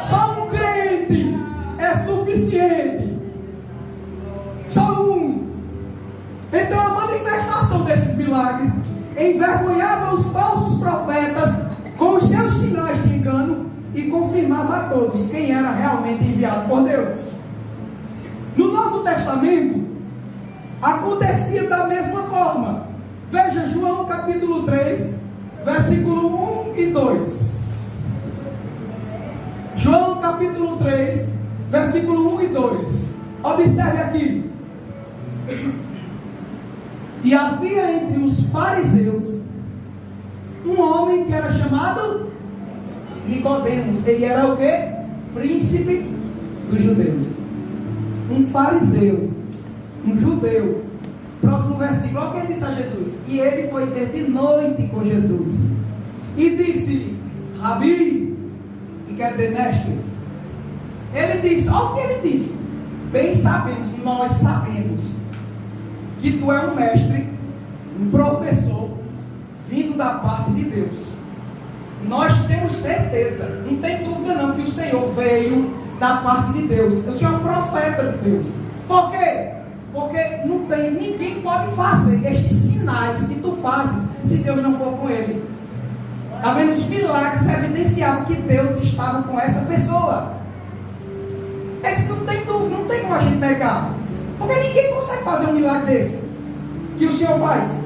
Só um crente é suficiente. Só um. Então a manifestação desses milagres envergonhava os falsos profetas com os seus sinais de engano e confirmava a todos quem era realmente enviado por Deus. No Novo Testamento acontecia da mesma forma. Veja João capítulo 3, versículo 1 e 2. João capítulo 3, versículo 1 e 2. Observe aqui. E havia entre os fariseus um homem que era chamado Nicodemos. Ele era o quê? Príncipe dos judeus. Um fariseu, um judeu. Próximo versículo, olha o que ele disse a Jesus. E ele foi ter de noite com Jesus e disse: Rabi, que quer dizer mestre. Ele disse, olha o que ele disse: bem sabemos, nós sabemos que tu é um mestre, um professor, vindo da parte de Deus. Nós temos certeza, não tem dúvida não, que o Senhor veio da parte de Deus. O Senhor é um profeta de Deus. Por quê? Porque ninguém pode fazer estes sinais que tu fazes se Deus não for com ele. Está vendo? Os milagres evidenciavam que Deus estava com essa pessoa. Esse não tem dúvida, não tem como a gente negar. Porque ninguém consegue fazer um milagre desse que o Senhor faz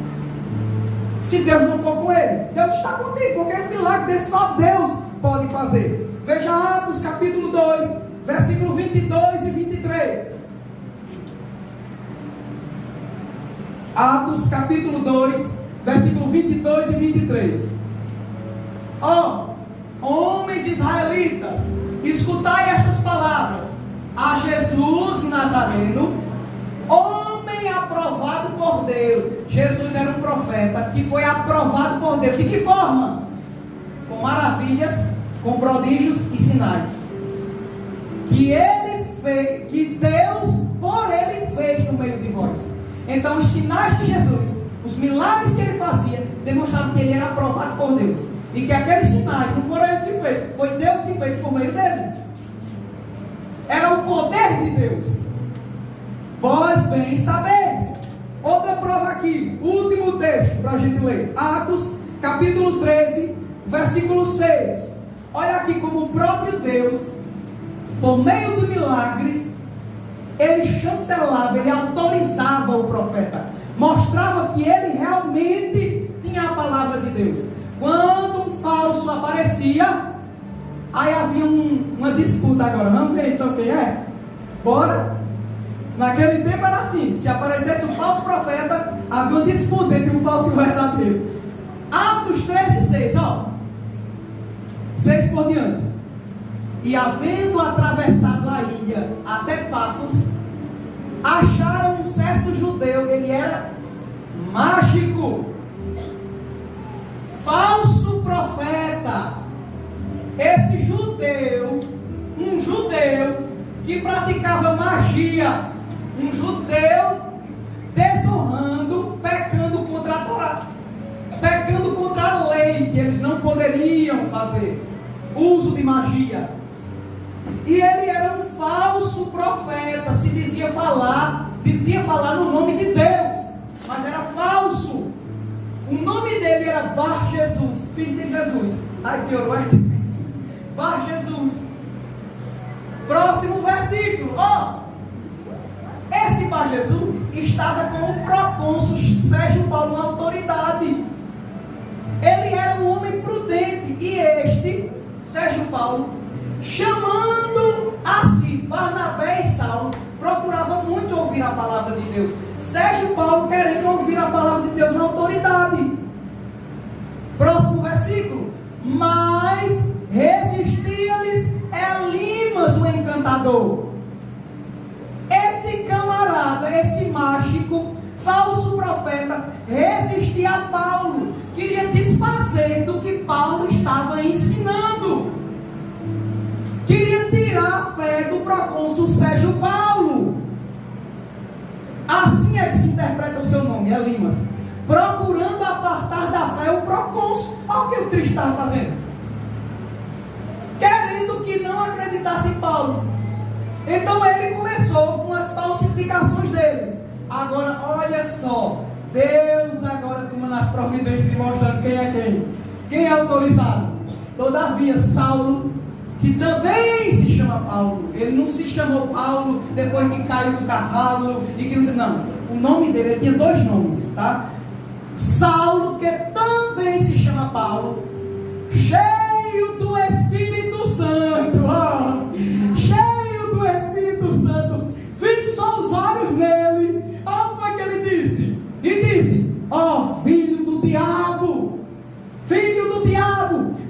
se Deus não for com ele. Deus está contigo, porque um milagre desse só Deus pode fazer. Veja Atos capítulo 2, versículo 22 e 23. Atos capítulo 2, versículo 22 e 23. Homens israelitas, escutai estas palavras: a Jesus Nazareno, homem aprovado por Deus. Jesus era um profeta que foi aprovado por Deus. De que forma? Com maravilhas, com prodígios e sinais que ele fez, que Deus por ele fez no meio de vós. Então os sinais de Jesus, os milagres que ele fazia, demonstraram que ele era aprovado por Deus, e que aqueles sinais não foram ele que fez, foi Deus que fez por meio dele. Era o poder de Deus. Vós bem sabeis. Outra prova aqui, último texto para a gente ler, Atos capítulo 13, versículo 6. Olha aqui como o próprio Deus, por meio de milagres, ele chancelava, ele autorizava o profeta, mostrava que ele realmente tinha a palavra de Deus. Quando um falso aparecia, aí havia uma disputa. Agora, vamos ver então quem é? Bora? Naquele tempo era assim, se aparecesse um falso profeta, havia uma disputa entre um falso e o verdadeiro. Atos 13, 6, 6 por diante. E havendo atravessado a ilha até Pafos, acharam um certo judeu, ele era mágico, falso profeta. Esse judeu, um judeu que praticava magia, um judeu desonrando, pecando contra a Torá, lei que eles não poderiam fazer uso de magia. E ele era um falso profeta, se dizia falar no nome de Deus, mas era falso. O nome dele era Bar Jesus, filho de Jesus. Ai, piorou aqui. Bar Jesus. Próximo versículo. Esse Bar Jesus estava com o procônsul Sérgio Paulo na autoridade. Ele era um homem prudente. E este, Sérgio Paulo, chamando a si Barnabé e Saulo, procuravam muito ouvir a palavra de Deus. Sérgio Paulo querendo ouvir a palavra de Deus na autoridade. Próximo versículo. Mas resistia-lhes Elimas, o encantador. Esse camarada, esse mágico, falso profeta, resistia a Paulo. Queria desfazer do que Paulo estava ensinando. Queria tirar a fé do procônsul Sérgio Paulo. Assim é que se interpreta o seu nome, Elimas. Procurando apartar da fé o procônsul. Olha o que o Cristo estava fazendo. Querendo que não acreditasse em Paulo. Então ele começou com as falsificações dele. Agora, olha só. Deus agora toma nas providências mostrando quem é quem. Quem é autorizado. Todavia, Saulo, que também se chama Paulo. Ele não se chamou Paulo depois que caiu do cavalo e que não sei. Não, o nome dele, ele tinha 2 nomes, tá? Saulo, que também se chama Paulo, cheio do Espírito Santo, cheio do Espírito Santo, fixou os olhos nele. Olha o que foi que ele disse. E disse: filho do diabo,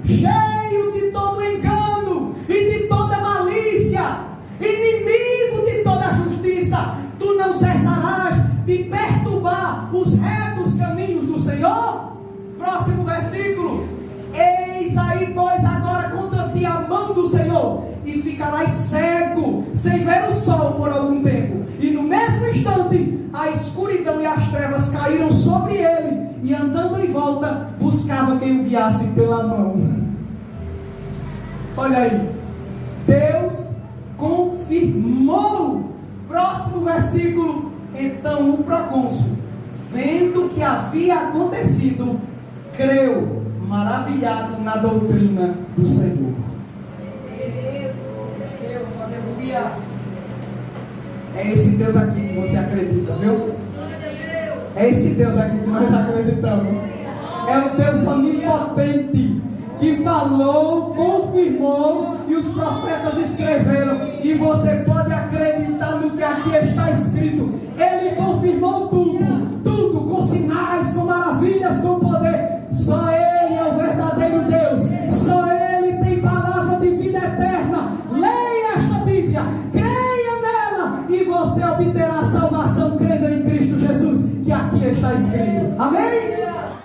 cheio de todo engano e de toda malícia, inimigo de toda justiça, tu não cessarás de perturbar os retos caminhos do Senhor. Próximo versículo. Eis aí, pois, agora contra ti a mão do Senhor, e ficarás cego, sem ver o sol por algum tempo. E no mesmo instante, a escuridão e as trevas caíram sobre ele, e andando em volta, buscava quem o guiasse pela mão. Olha aí, Deus confirmou. Próximo versículo. Então o procônsul, vendo o que havia acontecido, creu, maravilhado na doutrina do Senhor. Deus, aleluia. É esse Deus aqui que você acredita, viu? É esse Deus aqui que nós acreditamos. É o Deus onipotente, que falou, confirmou, e os profetas escreveram, e você pode acreditar no que aqui está escrito. Ele confirmou tudo com sinais, com maravilhas, com poder. Só Ele é o verdadeiro Deus, só Ele tem palavra de vida eterna. Leia esta Bíblia, creia nela, e você obterá salvação crendo em Cristo Jesus, que aqui está escrito. Amém?